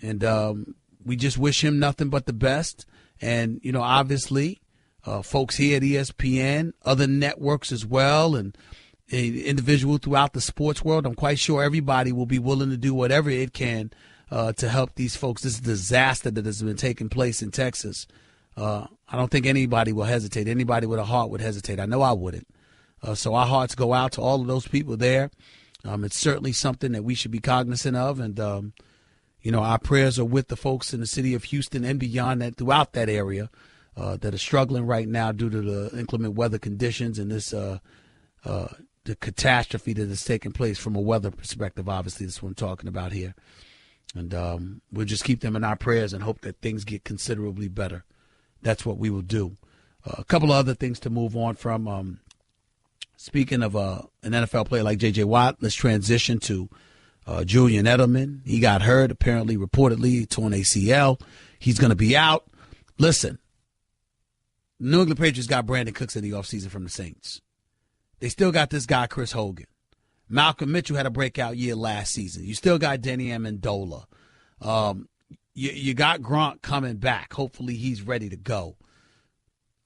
And we just wish him nothing but the best. And, you know, obviously, folks here at ESPN, other networks as well, and individual throughout the sports world, I'm quite sure everybody will be willing to do whatever it can to help these folks. This disaster that has been taking place in Texas, I don't think anybody will hesitate. Anybody with a heart would hesitate. I know I wouldn't. So our hearts go out to all of those people there. It's certainly something that we should be cognizant of. And, you know, our prayers are with the folks in the city of Houston and beyond that, throughout that area that are struggling right now due to the inclement weather conditions and this the catastrophe that has taken place from a weather perspective. Obviously, that's what I'm talking about here. And we'll just keep them in our prayers and hope that things get considerably better. That's what we will do. A couple of other things to move on from. Speaking of an NFL player like J.J. Watt, let's transition to Julian Edelman. He got hurt, apparently, reportedly, torn ACL. He's going to be out. Listen, New England Patriots got Brandon Cooks in the offseason from the Saints. They still got this guy, Chris Hogan. Malcolm Mitchell had a breakout year last season. You still got Denny Amendola. You got Gronk coming back. Hopefully he's ready to go.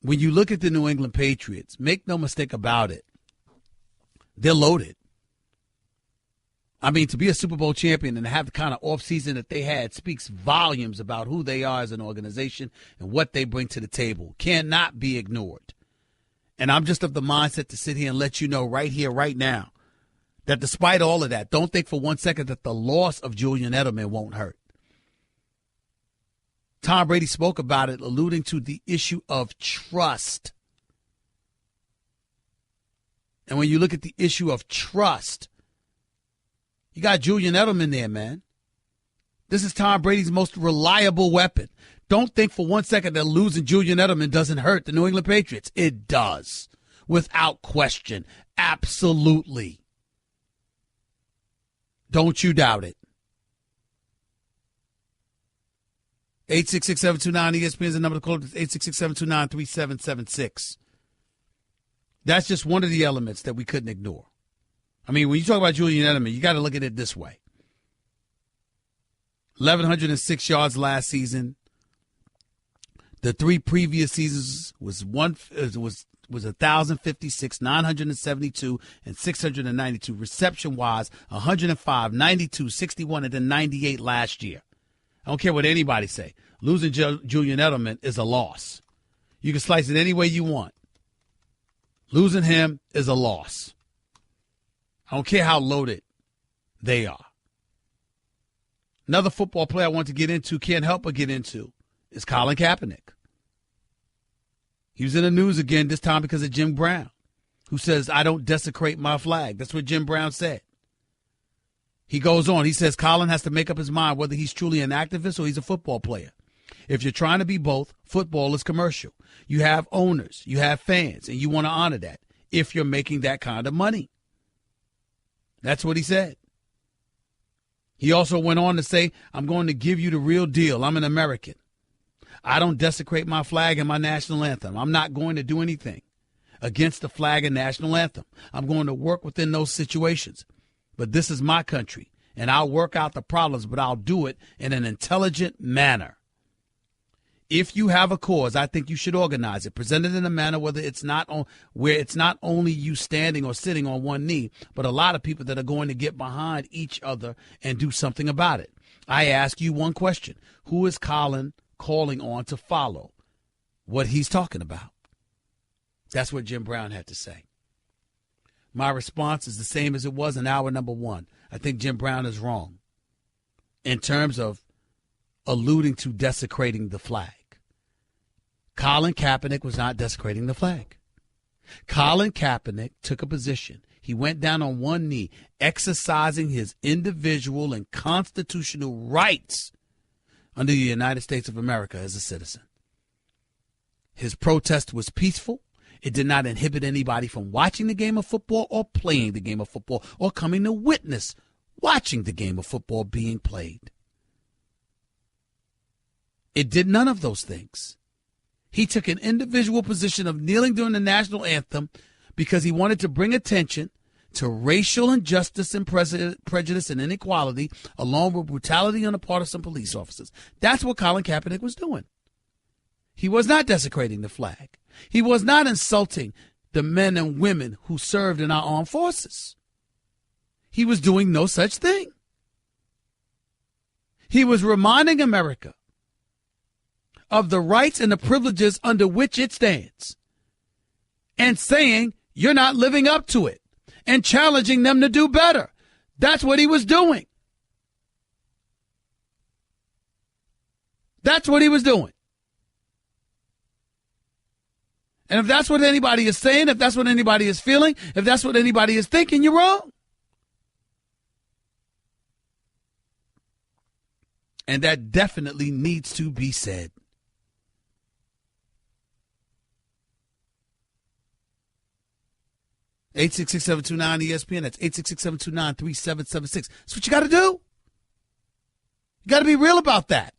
When you look at the New England Patriots, make no mistake about it, they're loaded. I mean, to be a Super Bowl champion and have the kind of offseason that they had speaks volumes about who they are as an organization and what they bring to the table. Cannot be ignored. And I'm just of the mindset to sit here and let you know right here, right now, that despite all of that, don't think for 1 second that the loss of Julian Edelman won't hurt. Tom Brady spoke about it, alluding to the issue of trust. And when you look at the issue of trust, you got Julian Edelman there, man. This is Tom Brady's most reliable weapon. Don't think for 1 second that losing Julian Edelman doesn't hurt the New England Patriots. It does. Without question. Absolutely. Don't you doubt it. 866-729-ESPN is the number to call. 866-729-3776. That's just one of the elements that we couldn't ignore. I mean, when you talk about Julian Edelman, you got to look at it this way. 1,106 yards last season. The 3 previous seasons was 1,056, 972, and 692. Reception-wise, 105, 92, 61, and then 98 last year. I don't care what anybody say. Losing Julian Edelman is a loss. You can slice it any way you want. Losing him is a loss. I don't care how loaded they are. Another football player I want to get into, can't help but get into, is Colin Kaepernick. He was in the news again, this time because of Jim Brownâ, who says, I don't desecrate my flag. That's what Jim Brownâ said. He goes on. He says Colin has to make up his mind whether he's truly an activist or he's a football player. If you're trying to be both, football is commercial. You have owners, you have fans, and you want to honor that if you're making that kind of money. That's what he said. He also went on to say, I'm going to give you the real deal. I'm an American. I don't desecrate my flag and my national anthem. I'm not going to do anything against the flag and national anthem. I'm going to work within those situations. But this is my country, and I'll work out the problems, but I'll do it in an intelligent manner. If you have a cause, I think you should organize it, present it in a manner where it's not only you standing or sitting on one knee, but a lot of people that are going to get behind each other and do something about it. I ask you one question. Who is Colin calling on to follow what he's talking about? That's what Jim Brownâ had to say. My response is the same as it was in hour number 1. I think Jim Brownâ is wrong in terms of alluding to desecrating the flag. Colin Kaepernick was not desecrating the flag. Colin Kaepernick took a position. He went down on one knee, exercising his individual and constitutional rights under the United States of America as a citizen. His protest was peaceful. It did not inhibit anybody from watching the game of football or playing the game of football or coming to witness watching the game of football being played. It did none of those things. He took an individual position of kneeling during the national anthem because he wanted to bring attention to racial injustice and prejudice and inequality, along with brutality on the part of some police officers. That's what Colin Kaepernick was doing. He was not desecrating the flag. He was not insulting the men and women who served in our armed forces. He was doing no such thing. He was reminding America of the rights and the privileges under which it stands and saying you're not living up to it and challenging them to do better. That's what he was doing. That's what he was doing. And if that's what anybody is saying, if that's what anybody is feeling, if that's what anybody is thinking, you're wrong. And that definitely needs to be said. (866-729-ESPN). That's 866-729-3776. That's what you got to do. You got to be real about that.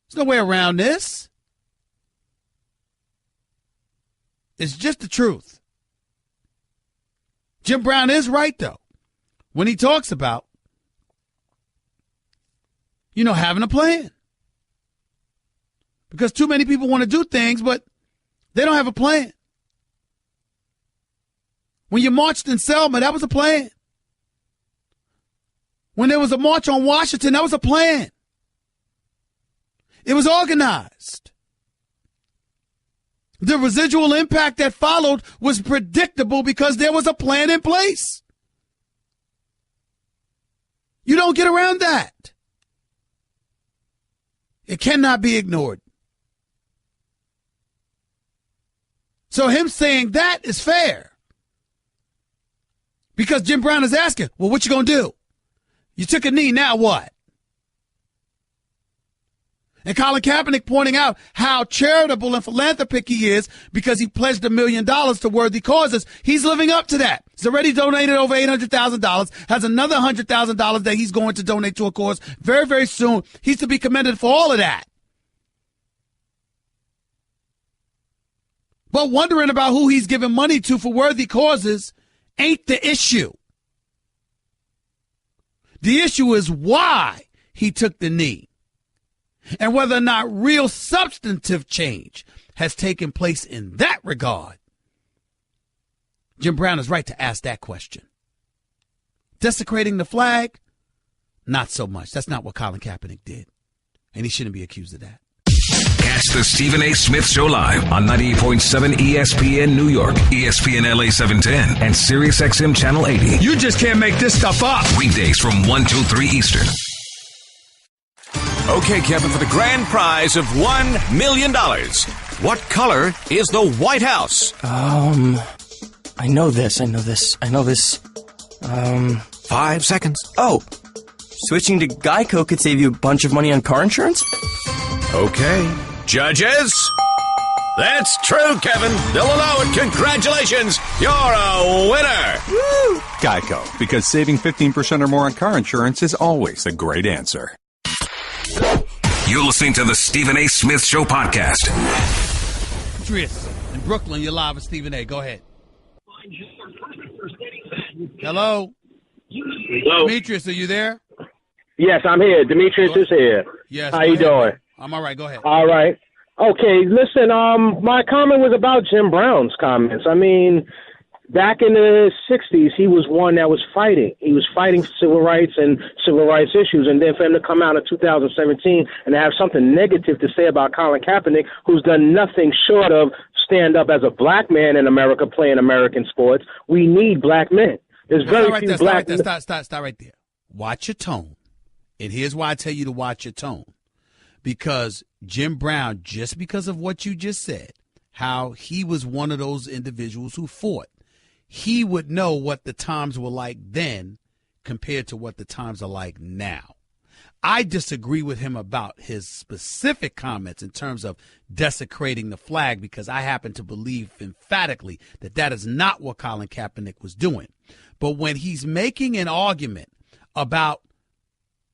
There's no way around this. It's just the truth. Jim Brownâ is right, though, when he talks about, having a plan. Because too many people want to do things, but they don't have a plan. When you marched in Selma, that was a plan. When there was a march on Washington, that was a plan. It was organized. The residual impact that followed was predictable because there was a plan in place. You don't get around that. It cannot be ignored. So him saying that is fair. Because Jim Brownâ is asking, well, what you going to do? You took a knee, now what? And Colin Kaepernick pointing out how charitable and philanthropic he is because he pledged $1 million to worthy causes. He's living up to that. He's already donated over $800,000, has another $100,000 that he's going to donate to a cause very, very soon. He's to be commended for all of that. But wondering about who he's giving money to for worthy causes ain't the issue. The issue is why he took the knee and whether or not real substantive change has taken place in that regard. Jim Brownâ is right to ask that question. Desecrating the flag? Not so much. That's not what Colin Kaepernick did. And he shouldn't be accused of that. Catch the Stephen A. Smith Show live on 98.7 ESPN New York, ESPN LA 710, and Sirius XM Channel 80. You just can't make this stuff up. Weekdays from 1 to 3 Eastern. Okay, Kevin, for the grand prize of $1 million. What color is the White House? I know this. 5 seconds. Oh, switching to Geico could save you a bunch of money on car insurance? Okay. Judges? That's true, Kevin. They'll allow it. Congratulations. You're a winner. Woo! Geico, because saving 15% or more on car insurance is always a great answer. You're listening to the Stephen A. Smith Show podcast. Tris, in Brooklyn, you're live with Stephen A. Go ahead. Hello? Hello? Demetrius, are you there? Yes, I'm here. Demetrius is here. Yes. How you doing? I'm all right. Go ahead. All right. Okay, listen, my comment was about Jim Brown's comments. I mean, back in the 60s, he was one that was fighting. He was fighting for civil rights and civil rights issues. And then for him to come out in 2017 and have something negative to say about Colin Kaepernick, who's done nothing short of stand up as a black man in America playing American sports. We need black men. There's very few black men. Stop right there. Watch your tone. And here's why I tell you to watch your tone. Because Jim Brownâ, just because of what you just said, how he was one of those individuals who fought, he would know what the times were like then compared to what the times are like now. I disagree with him about his specific comments in terms of desecrating the flag because I happen to believe emphatically that that is not what Colin Kaepernick was doing. But when he's making an argument about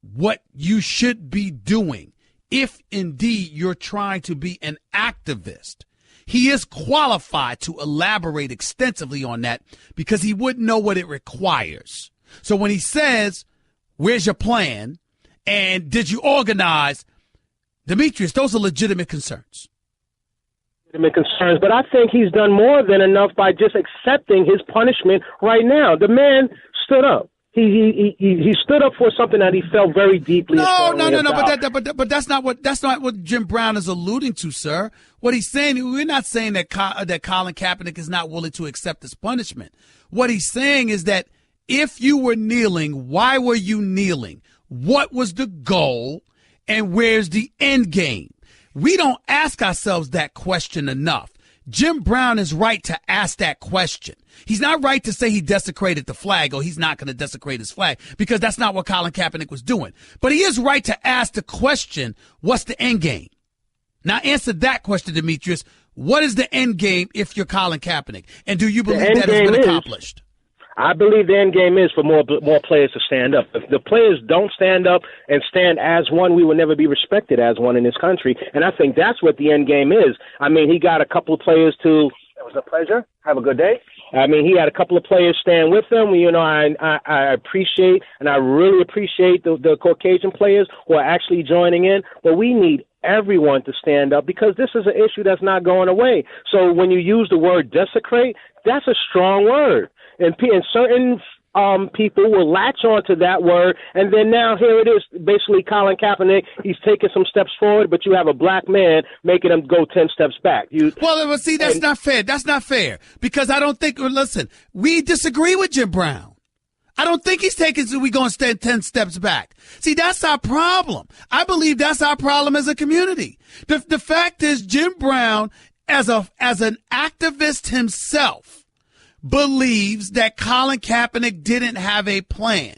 what you should be doing, if indeed you're trying to be an activist, he is qualified to elaborate extensively on that because he wouldn't know what it requires. So when he says, where's your plan? And did you organize? Demetrius, those are legitimate concerns. Legitimate concerns, but I think he's done more than enough by just accepting his punishment right now. The man stood up. He stood up for something that he felt very deeply. No. But that's not what Jim Brownâ is alluding to, sir. What he's saying, we're not saying that Colin Kaepernick is not willing to accept this punishment. What he's saying is that if you were kneeling, why were you kneeling? What was the goal? And where's the end game? We don't ask ourselves that question enough. Jim Brownâ is right to ask that question. He's not right to say he desecrated the flag or he's not going to desecrate his flag because that's not what Colin Kaepernick was doing. But he is right to ask the question, what's the end game? Now answer that question, Demetrius. What is the end game if you're Colin Kaepernick? And do you believe that has been accomplished? I believe the end game is for more players to stand up. If the players don't stand up and stand as one, we will never be respected as one in this country. And I think that's what the end game is. I mean, he got a couple of players to – it was a pleasure. Have a good day. I mean, he had a couple of players stand with him. You know, I appreciate and I really appreciate the Caucasian players who are actually joining in. But we need everyone to stand up because this is an issue that's not going away. So when you use the word desecrate, that's a strong word. And certain people will latch onto that word, and then now here it is, basically Colin Kaepernick, he's taking some steps forward, but you have a black man making him go 10 steps back. Well, see, that's not fair. That's not fair because I don't think, listen, we disagree with Jim Brownâ. I don't think he's taking, so we're going to stand 10 steps back. See, that's our problem. I believe that's our problem as a community. The fact is Jim Brownâ, as an activist himself, believes that Colin Kaepernick didn't have a plan.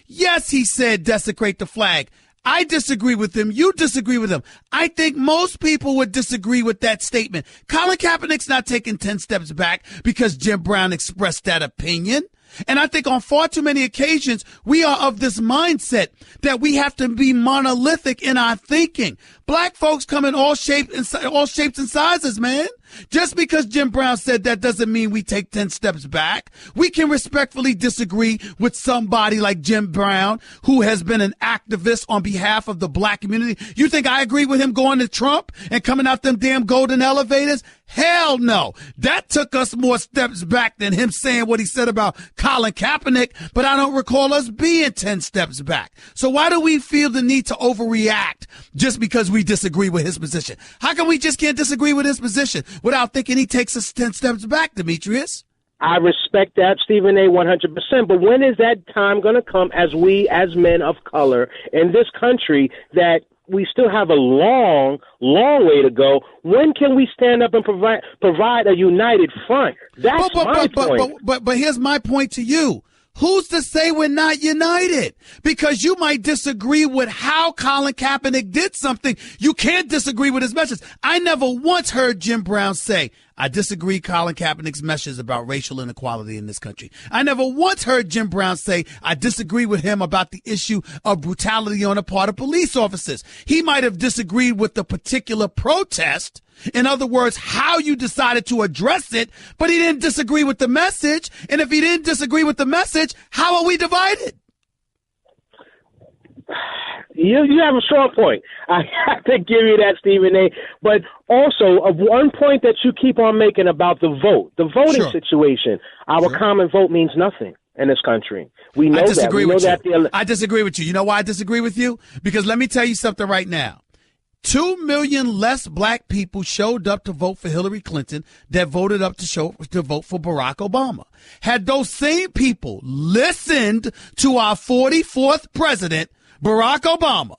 Yes, he said desecrate the flag. I disagree with him. You disagree with him. I think most people would disagree with that statement. Colin Kaepernick's not taking 10 steps back because Jim Brown expressed that opinion. And I think on far too many occasions, we are of this mindset that we have to be monolithic in our thinking. Black folks come in all shapes and sizes, man. Just because Jim Brown said that doesn't mean we take 10 steps back. We can respectfully disagree with somebody like Jim Brown, who has been an activist on behalf of the black community. You think I agree with him going to Trump and coming out them damn golden elevators? Hell no. That took us more steps back than him saying what he said about Colin Kaepernick, but I don't recall us being 10 steps back. So why do we feel the need to overreact just because we disagree with his position? How come we just can't disagree with his position without thinking he takes us 10 steps back, Demetrius? I respect that, Stephen A., 100%. But when is that time going to come as we, as men of color in this country, that we still have a long way to go? When can we stand up and provide a united front? That's my point. But here's my point to you. Who's to say we're not united? Because you might disagree with how Colin Kaepernick did something. You can't disagree with his message. I never once heard Jim Brown say, I disagree Colin Kaepernick's message about racial inequality in this country. I never once heard Jim Brown say, I disagree with him about the issue of brutality on the part of police officers. He might have disagreed with the particular protest. In other words, how you decided to address it, but he didn't disagree with the message. And if he didn't disagree with the message, how are we divided? You have a strong point. I have to give you that, Stephen A. But also, of one point that you keep on making about the voting situation, our common vote means nothing in this country. We know that. We know that. I disagree with you. You know why I disagree with you? Because let me tell you something right now. 2 million less black people showed up to vote for Hillary Clinton that voted up to vote for Barack Obama. Had those same people listened to our 44th president, Barack Obama,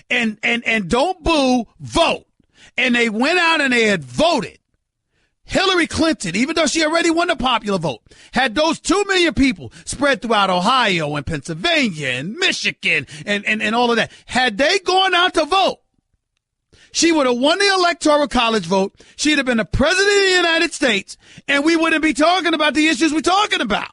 and don't boo, vote, and they went out and they had voted, Hillary Clinton, even though she already won the popular vote, had those 2 million people spread throughout Ohio and Pennsylvania and Michigan and all of that, had they gone out to vote, she would have won the Electoral College vote. She'd have been the president of the United States, and we wouldn't be talking about the issues we're talking about.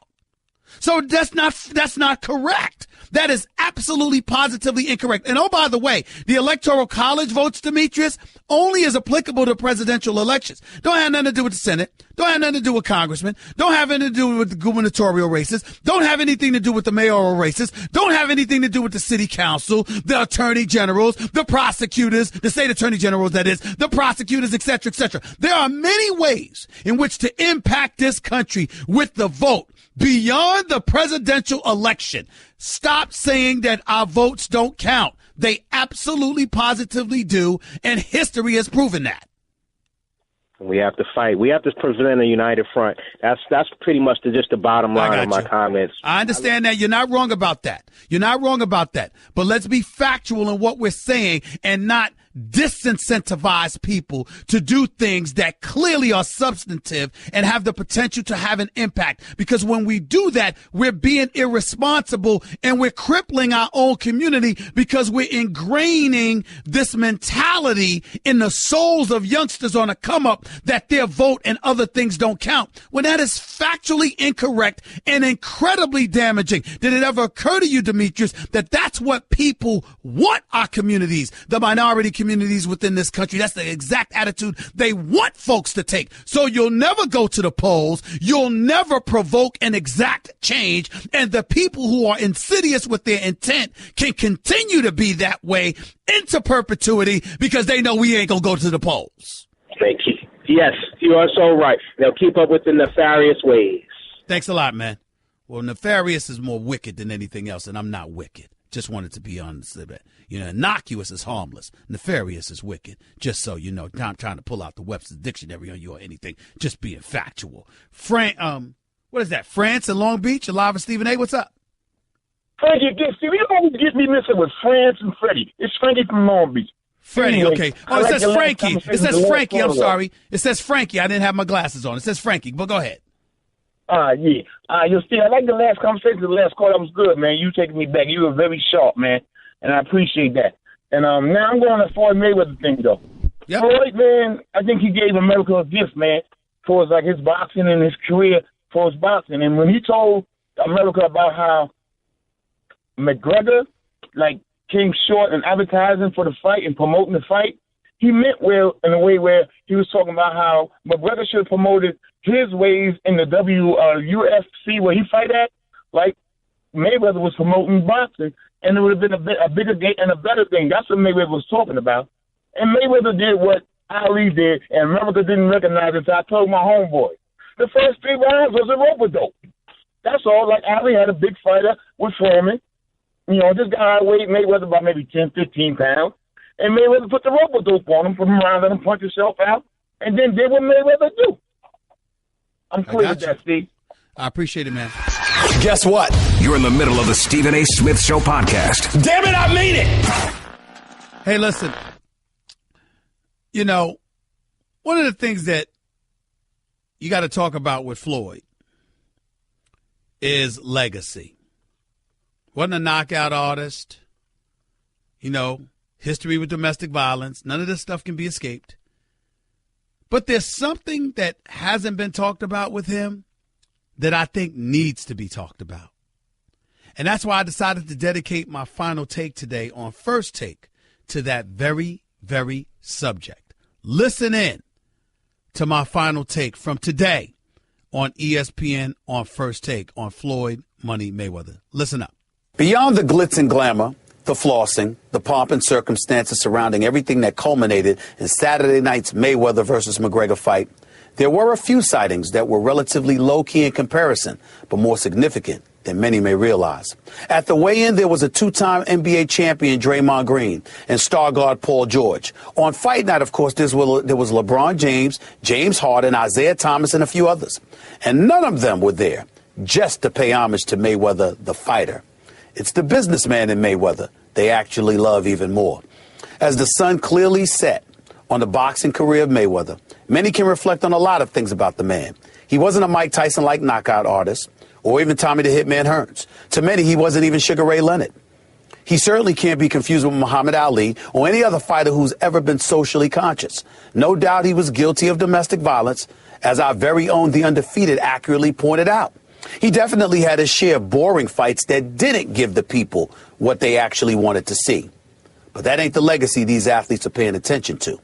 So that's not correct. That is absolutely positively incorrect. And oh, by the way, the Electoral College votes, Demetrius, only is applicable to presidential elections. Don't have nothing to do with the Senate. Don't have nothing to do with congressmen. Don't have anything to do with the gubernatorial races. Don't have anything to do with the mayoral races. Don't have anything to do with the city council, the attorney generals, the prosecutors, the state attorney generals, that is, the prosecutors, et cetera, et cetera. There are many ways in which to impact this country with the vote beyond the presidential election. Stop saying that our votes don't count. They absolutely positively do, and history has proven that. We have to fight. We have to present a united front. That's pretty much just the bottom line of my comments. I understand that. You're not wrong about that. You're not wrong about that. But let's be factual in what we're saying and not disincentivize people to do things that clearly are substantive and have the potential to have an impact. Because when we do that, we're being irresponsible and we're crippling our own community because we're ingraining this mentality in the souls of youngsters on a come up that their vote and other things don't count, when that is factually incorrect and incredibly damaging. Did it ever occur to you, Demetrius, that that's what people want our communities, the minority communities within this country? That's the exact attitude they want folks to take. So you'll never go to the polls. You'll never provoke an exact change. And the people who are insidious with their intent can continue to be that way into perpetuity because they know we ain't going to go to the polls. Thank you. Yes, you are so right. They'll keep up with the nefarious ways. Thanks a lot, man. Well, nefarious is more wicked than anything else, and I'm not wicked. Just wanted to be honest with that. You know, innocuous is harmless. Nefarious is wicked. Just so you know, not trying to pull out the Webster's Dictionary on you or anything. Just being factual. What is that? France and Long Beach? Alive with Stephen A. What's up? Frankie, you always get me missing with France and Freddie. It's Frankie from Long Beach. Freddie, anyway, okay. Oh, it says Frankie. It says Frankie. I'm sorry. It says Frankie. I didn't have my glasses on. It says Frankie, but go ahead. Yeah. You see, I like the last conversation. The last call. That was good, man. You taking me back. You were very sharp, man, and I appreciate that. And now I'm going to the Floyd Mayweather thing, though. Yep. Floyd, man, I think he gave America a gift, man, for his, like, his boxing and his career for his boxing. And when he told America about how McGregor, like, came short in advertising for the fight and promoting the fight, he meant well in a way where he was talking about how McGregor should have promoted his ways in the UFC where he fight at, like Mayweather was promoting boxing, and it would have been a bigger game and a better thing. That's what Mayweather was talking about. And Mayweather did what Ali did, and America didn't recognize it. So I told my homeboy, the first 3 rounds was a rope-a-dope. That's all. Like Ali had a big fighter with Foreman. You know, this guy weighed Mayweather by maybe 10, 15 pounds. And Mayweather put the rope-a-dope on him, put him around, let him punch himself out, and then did what Mayweather do. I'm clear with that, Steve. I appreciate it, man. Guess what? You're in the middle of the Stephen A. Smith Show podcast. Damn it, I mean it! Hey, listen. You know, one of the things that you got to talk about with Floyd is legacy. Wasn't a knockout artist. You know, history with domestic violence. None of this stuff can be escaped. But there's something that hasn't been talked about with him that I think needs to be talked about. And that's why I decided to dedicate my final take today on First Take to that very, very subject. Listen in to my final take from today on ESPN on First Take on Floyd Money Mayweather. Listen up. Beyond the glitz and glamour, the flossing, the pomp and circumstances surrounding everything that culminated in Saturday night's Mayweather versus McGregor fight, there were a few sightings that were relatively low-key in comparison, but more significant than many may realize. At the weigh-in, there was a 2-time NBA champion, Draymond Green, and star guard Paul George. On fight night, of course, there was LeBron James, James Harden, Isaiah Thomas, and a few others. And none of them were there just to pay homage to Mayweather, the fighter. It's the businessman in Mayweather they actually love even more. As the sun clearly set on the boxing career of Mayweather, many can reflect on a lot of things about the man. He wasn't a Mike Tyson-like knockout artist, or even Tommy the Hitman Hearns. To many, he wasn't even Sugar Ray Leonard. He certainly can't be confused with Muhammad Ali or any other fighter who's ever been socially conscious. No doubt he was guilty of domestic violence, as our very own The Undefeated accurately pointed out. He definitely had his share of boring fights that didn't give the people what they actually wanted to see. But that ain't the legacy these athletes are paying attention to.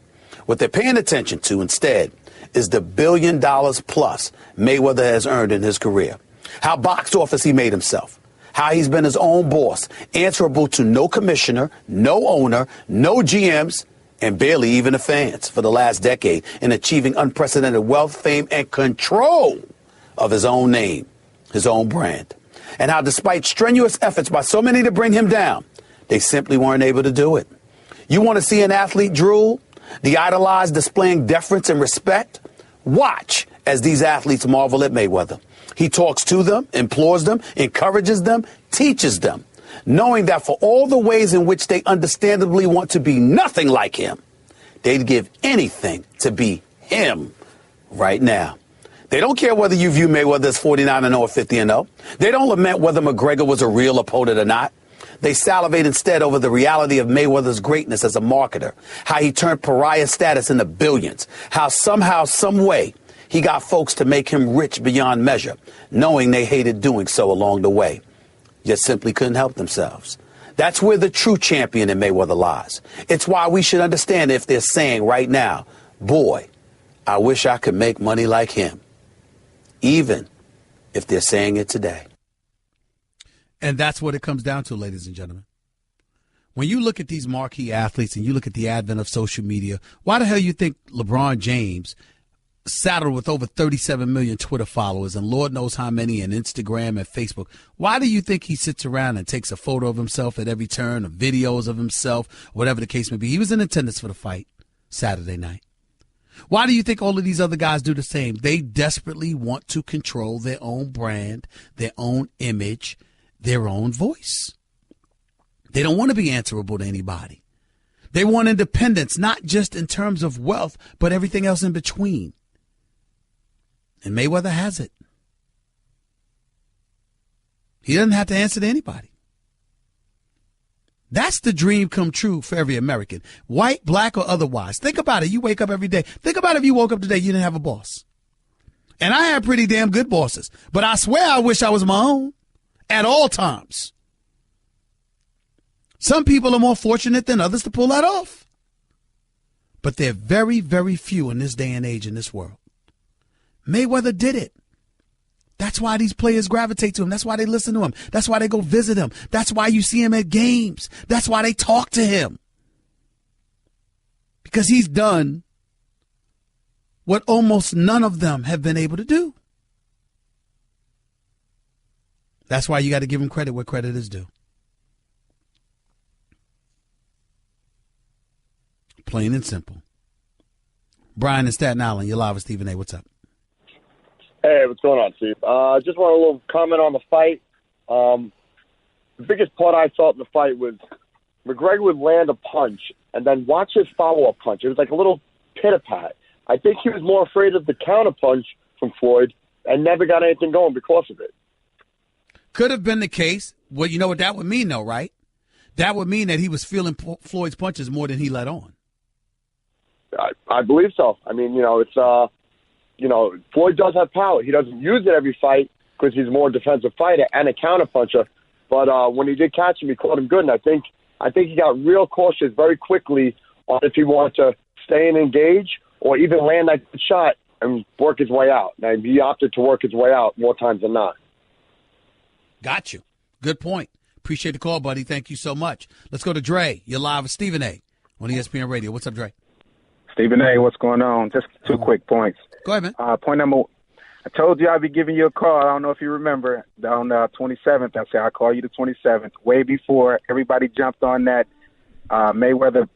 What they're paying attention to instead is the $1 billion plus Mayweather has earned in his career. How box office he made himself. How he's been his own boss, answerable to no commissioner, no owner, no GMs, and barely even the fans for the last decade in achieving unprecedented wealth, fame, and control of his own name, his own brand. And how despite strenuous efforts by so many to bring him down, they simply weren't able to do it. You want to see an athlete drool? The idolized displaying deference and respect? Watch as these athletes marvel at Mayweather. He talks to them, implores them, encourages them, teaches them, knowing that for all the ways in which they understandably want to be nothing like him, they'd give anything to be him right now. They don't care whether you view Mayweather as 49-0 or 50-0. They don't lament whether McGregor was a real opponent or not. They salivate instead over the reality of Mayweather's greatness as a marketer, how he turned pariah status into billions, how somehow, some way, he got folks to make him rich beyond measure, knowing they hated doing so along the way, yet simply couldn't help themselves. That's where the true champion in Mayweather lies. It's why we should understand if they're saying right now, boy, I wish I could make money like him, even if they're saying it today. And that's what it comes down to, ladies and gentlemen. When you look at these marquee athletes and you look at the advent of social media, why the hell you think LeBron James, saddled with over 37 million Twitter followers and Lord knows how many on Instagram and Facebook, why do you think he sits around and takes a photo of himself at every turn, or videos of himself, whatever the case may be? He was in attendance for the fight Saturday night. Why do you think all of these other guys do the same? They desperately want to control their own brand, their own image, their own voice. They don't want to be answerable to anybody. They want independence, not just in terms of wealth, but everything else in between. And Mayweather has it. He doesn't have to answer to anybody. That's the dream come true for every American, white, black, or otherwise. Think about it. You wake up every day. Think about if you woke up today, you didn't have a boss. And I had pretty damn good bosses, but I swear I wish I was my own at all times. Some people are more fortunate than others to pull that off. But they're very, very few in this day and age in this world. Mayweather did it. That's why these players gravitate to him. That's why they listen to him. That's why they go visit him. That's why you see him at games. That's why they talk to him. Because he's done what almost none of them have been able to do. That's why you got to give him credit where credit is due. Plain and simple. Brian in Staten Island, you're live with Stephen A. What's up? Hey, what's going on, Steve? Just want a little comment on the fight. The biggest part I felt in the fight was McGregor would land a punch and then watch his follow-up punch. It was like a little pit-a-pat. I think he was more afraid of the counter-punch from Floyd and never got anything going because of it. Could have been the case. Well, you know what that would mean, though, right? That would mean that he was feeling Floyd's punches more than he let on. I believe so. I mean, it's Floyd does have power. He doesn't use it every fight because he's more a defensive fighter and a counterpuncher. But when he did catch him, he caught him good. And I think he got real cautious very quickly on if he wanted to stay and engage or even land that shot and work his way out. Now, he opted to work his way out more times than not. Got you. Good point. Appreciate the call, buddy. Thank you so much. Let's go to Dre. You're live with Stephen A. on ESPN Radio. What's up, Dre? Stephen A., what's going on? Just two quick points. Go ahead, man. Point number, I told you I'd be giving you a call. I don't know if you remember. On the 27th, I said I'll call you the 27th, way before everybody jumped on that Mayweather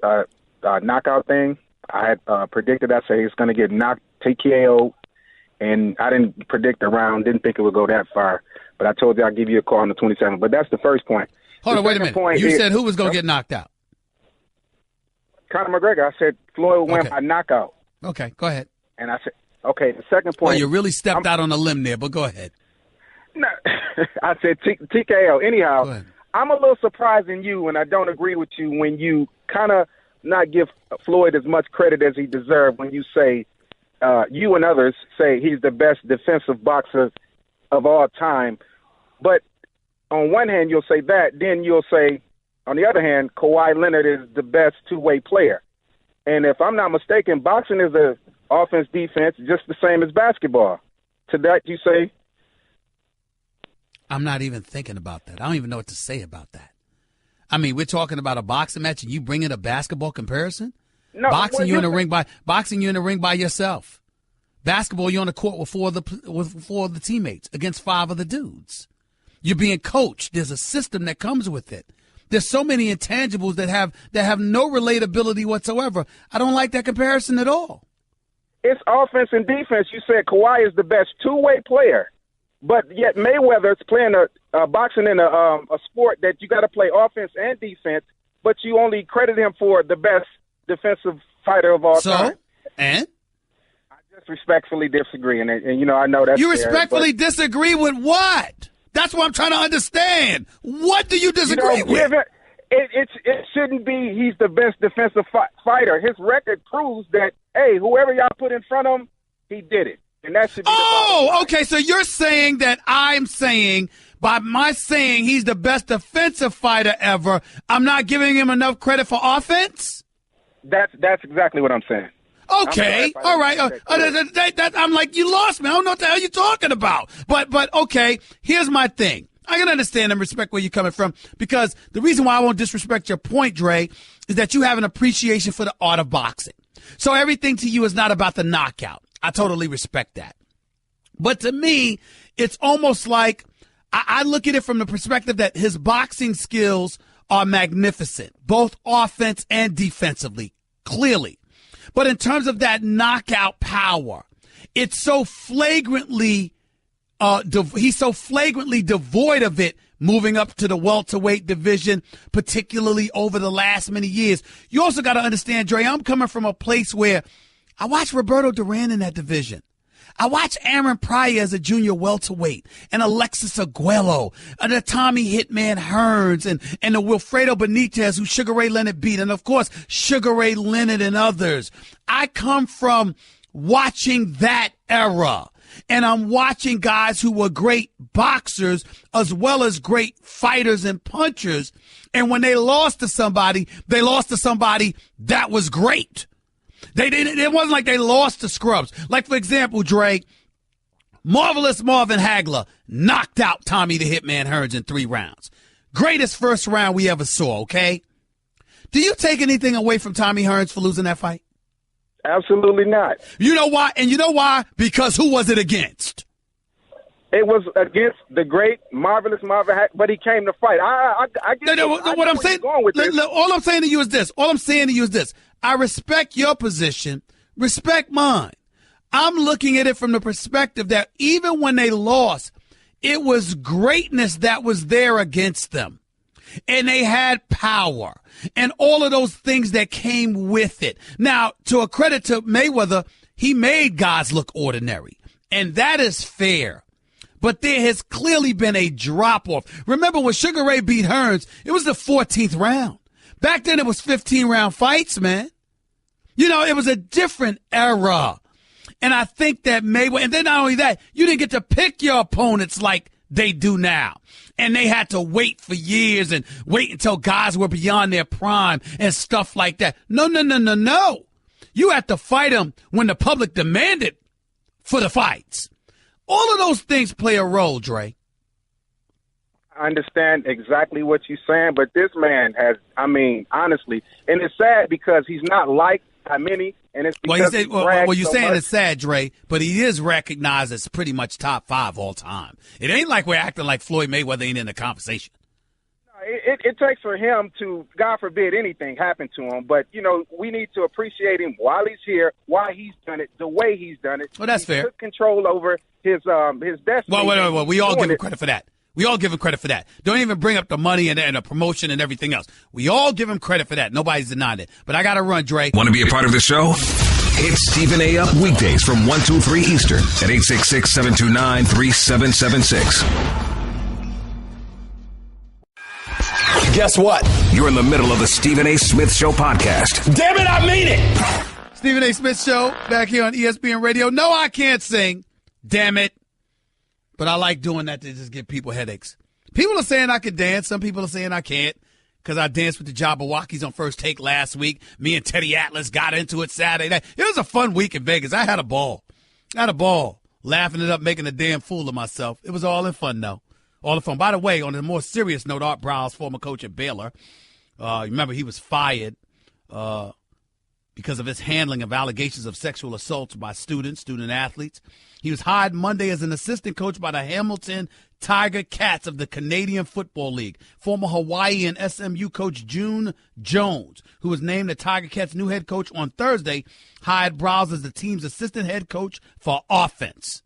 knockout thing. I had predicted, I said he's going to get knocked, TKO, and I didn't predict the round, didn't think it would go that far. But I told you I'd give you a call on the 27th. But that's the first point. Hold on, wait a minute. You said who was going to get knocked out? Conor McGregor. I said Floyd went by knockout. Okay, go ahead. And I said, okay, the second point. Oh, you really stepped out on a limb there, but go ahead. No, I said TKO. Anyhow, I'm a little surprised in you, and I don't agree with you when you kind of not give Floyd as much credit as he deserved when you say, you and others say he's the best defensive boxer of all time. But on one hand, you'll say that. Then you'll say, on the other hand, Kawhi Leonard is the best two-way player. And if I'm not mistaken, boxing is a offense-defense just the same as basketball. To that, you say? I'm not even thinking about that. I don't even know what to say about that. I mean, we're talking about a boxing match, and you bring in a basketball comparison? No, boxing, you in the ring by yourself. Basketball, you're on the court with four of the teammates against five of the dudes. You're being coached. There's a system that comes with it. There's so many intangibles that have no relatability whatsoever. I don't like that comparison at all. It's offense and defense. You said Kawhi is the best two-way player, but yet Mayweather's playing a boxing in a sport that you got to play offense and defense, but you only credit him for the best defensive fighter of all time. And? I just respectfully disagree, and I know that's You respectfully disagree with what? That's what I'm trying to understand. What do you disagree with? It shouldn't be he's the best defensive fighter. His record proves that, hey, whoever y'all put in front of him, he did it. And that should be okay. So you're saying that I'm saying, by my saying he's the best defensive fighter ever, I'm not giving him enough credit for offense? That's exactly what I'm saying. Okay, all right. I'm like, you lost me. I don't know what the hell you're talking about. But okay, here's my thing. I can understand and respect where you're coming from, because the reason why I won't disrespect your point, Dre, is that you have an appreciation for the art of boxing. So everything to you is not about the knockout. I totally respect that. But to me, it's almost like I look at it from the perspective that his boxing skills are magnificent, both offense and defensively, clearly. But in terms of that knockout power, it's so flagrantly, he's so flagrantly devoid of it moving up to the welterweight division, particularly over the last many years. You also got to understand, Dre, I'm coming from a place where I watched Roberto Duran in that division. I watch Aaron Pryor as a junior welterweight, and Alexis Aguero, and the Tommy Hitman Hearns, and the Wilfredo Benitez who Sugar Ray Leonard beat, and of course Sugar Ray Leonard and others. I come from watching that era. And I'm watching guys who were great boxers as well as great fighters and punchers. And when they lost to somebody, they lost to somebody that was great. It wasn't like they lost to scrubs. Like, for example, Dre, Marvelous Marvin Hagler knocked out Tommy the Hitman Hearns in 3 rounds. Greatest first round we ever saw, okay? Do you take anything away from Tommy Hearns for losing that fight? Absolutely not. You know why? And you know why? Because who was it against? It was against the great, marvelous Marvin Hagler, but he came to fight. I get what I'm saying. All I'm saying to you is this. I respect your position. Respect mine. I'm looking at it from the perspective that even when they lost, it was greatness that was there against them. And they had power and all of those things that came with it. Now, to a credit to Mayweather, he made guys look ordinary, and that is fair. But there has clearly been a drop-off. Remember when Sugar Ray beat Hearns, it was the 14th round. Back then it was 15-round fights, man. You know, it was a different era. And I think that Mayweather, and then not only that, you didn't get to pick your opponents like they do now. And they had to wait for years and wait until guys were beyond their prime and stuff like that. No. You had to fight them when the public demanded for the fights. All of those things play a role, Dre. I understand exactly what you're saying, but this man has, honestly, and it's sad because he's not liked by many, and it's because you're saying it's sad, Dre, but he is recognized as pretty much top 5 all time. It ain't like we're acting like Floyd Mayweather ain't in the conversation. It takes for him to, God forbid, anything happen to him. But, we need to appreciate him while he's here, why he's done it, the way he's done it. Well, that's fair. He took control over his destiny. Well, we all give him credit for that. We all give him credit for that. Don't even bring up the money and the promotion and everything else. We all give him credit for that. Nobody's denying it. But I got to run, Dre. Want to be a part of the show? Hit Stephen A. up weekdays from 1 to 3 Eastern at 866-729-3776. Guess what? You're in the middle of the Stephen A. Smith Show podcast. Damn it, I mean it! Stephen A. Smith Show back here on ESPN Radio. No, I can't sing. Damn it. But I like doing that to just give people headaches. People are saying I can dance. Some people are saying I can't because I danced with the Jabberwockies on First Take last week. Me and Teddy Atlas got into it Saturday night. It was a fun week in Vegas. I had a ball. Laughing it up, making a damn fool of myself. It was all in fun, though. All in fun. By the way, on a more serious note, Art Briles, former coach at Baylor, remember he was fired because of his handling of allegations of sexual assaults by student athletes. He was hired Monday as an assistant coach by the Hamilton Tiger Cats of the Canadian Football League. Former Hawaii and SMU coach June Jones, who was named the Tiger Cats' new head coach on Thursday, hired Briles as the team's assistant head coach for offense.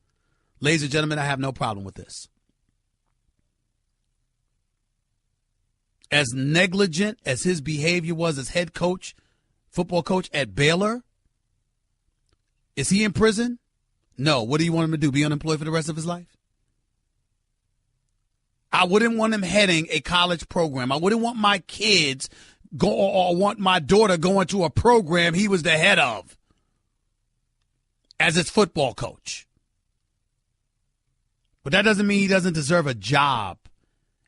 Ladies and gentlemen, I have no problem with this. As negligent as his behavior was as head coach, football coach at Baylor, is he in prison? No. What do you want him to do? Be unemployed for the rest of his life? I wouldn't want him heading a college program. I wouldn't want my kids or want my daughter going to a program he was the head of as its football coach. But that doesn't mean he doesn't deserve a job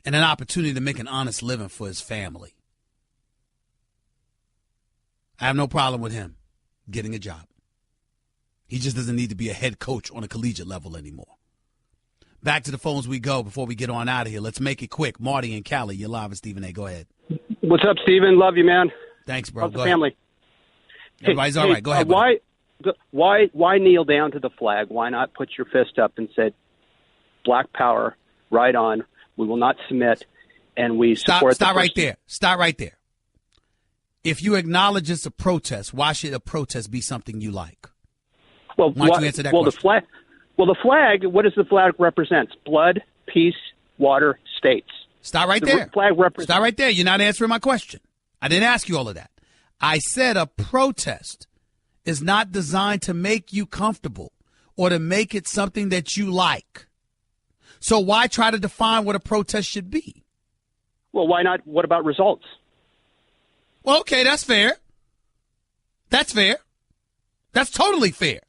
and an opportunity to make an honest living for his family. I have no problem with him getting a job. He just doesn't need to be a head coach on a collegiate level anymore. Back to the phones we go before we get on out of here. Let's make it quick. Marty and Cali, you're live with Stephen A. Go ahead. What's up, Stephen? Love you, man. Thanks, bro. How's Go the family? Everybody's all right. Go ahead. Why kneel down to the flag? Why not put your fist up and say, Black Power, right on. We will not submit, and we support. Stop right there. Stop right there. If you acknowledge it's a protest, why should a protest be something you like? Well, why don't you answer that question? The flag. What does the flag represent? Blood, peace, water, states. Stop right there. Stop right there. You're not answering my question. I didn't ask you all of that. I said a protest is not designed to make you comfortable or to make it something that you like. So why try to define what a protest should be? Well, why not? What about results? Well, okay, that's fair. That's fair. That's totally fair.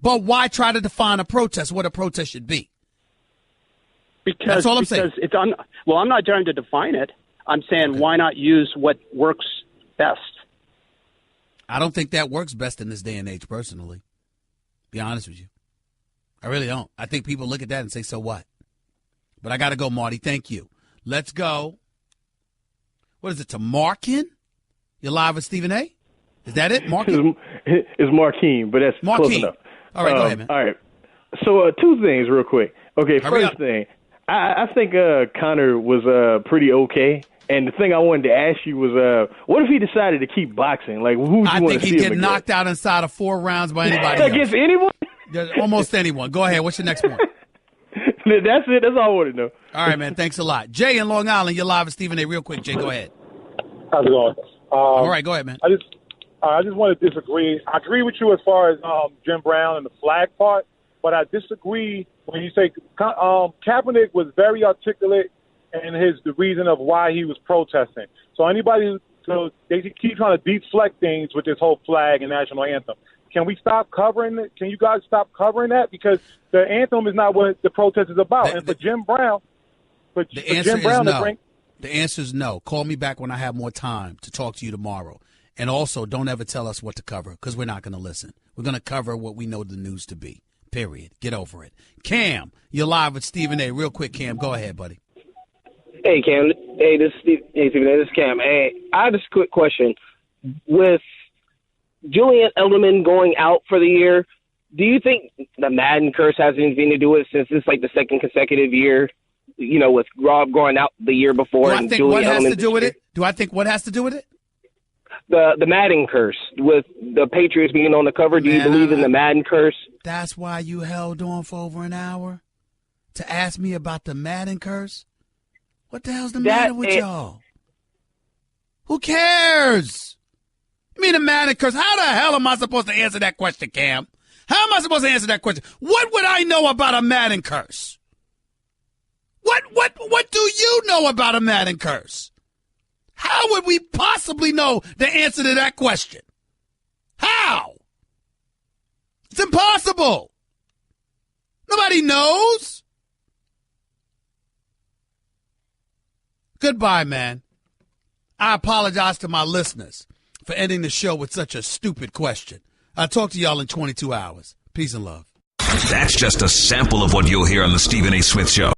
But why try to define a protest, what a protest should be? Because that's all I'm saying. Well, I'm not trying to define it. I'm saying why not use what works best? I don't think that works best in this day and age, personally. Be honest with you. I really don't. I think people look at that and say, so what? But I got to go, Marty. Thank you. Let's go. What is it, to Markin? You're live with Stephen A.? Is that it, Markin? It's Marquine, but that's close enough. All right, go ahead, man. All right. So two things real quick. Okay, first thing, I think Conor was pretty okay. And the thing I wanted to ask you was, what if he decided to keep boxing? Like, who would you want to see him against? I think he'd get knocked out inside of 4 rounds by anybody else. Against anyone? Almost anyone. Go ahead. What's your next point? That's it. That's all I want to know. All right, man. Thanks a lot. Jay in Long Island, you're live with Stephen A. Real quick, Jay. Go ahead. How's it going? All right, go ahead, man. I just want to disagree. I agree with you as far as Jim Brown and the flag part, but I disagree when you say Kaepernick was very articulate in the reason of why he was protesting. So they keep trying to deflect things with this whole flag and national anthem. Can we stop covering it? Can you guys stop covering that? Because the anthem is not what the protest is about. And for Jim Brown, the answer is no. Call me back when I have more time to talk to you tomorrow. And also, don't ever tell us what to cover, because we're not going to listen. We're going to cover what we know the news to be, period. Get over it. Cam, you're live with Stephen A. Real quick, Cam, go ahead, buddy. Hey, Cam. Hey, Stephen A. This is Cam. Hey, I have this quick question. With Julian Edelman going out for the year, do you think the Madden curse has anything to do with it, since it's like the second consecutive year, with Rob going out the year before? Do I think what has to do with it? Do I think what has to do with it? The Madden curse, with the Patriots being on the cover. Do you believe in the Madden curse? That's why you held on for over an hour to ask me about the Madden curse? What the hell's the matter with y'all? Who cares? You mean the Madden curse? How the hell am I supposed to answer that question, Cam? How am I supposed to answer that question? What would I know about a Madden curse? What do you know about a Madden curse? How would we possibly know the answer to that question? How? It's impossible. Nobody knows. Goodbye, man. I apologize to my listeners for ending the show with such a stupid question. I'll talk to y'all in 22 hours. Peace and love. That's just a sample of what you'll hear on the Stephen A. Smith Show.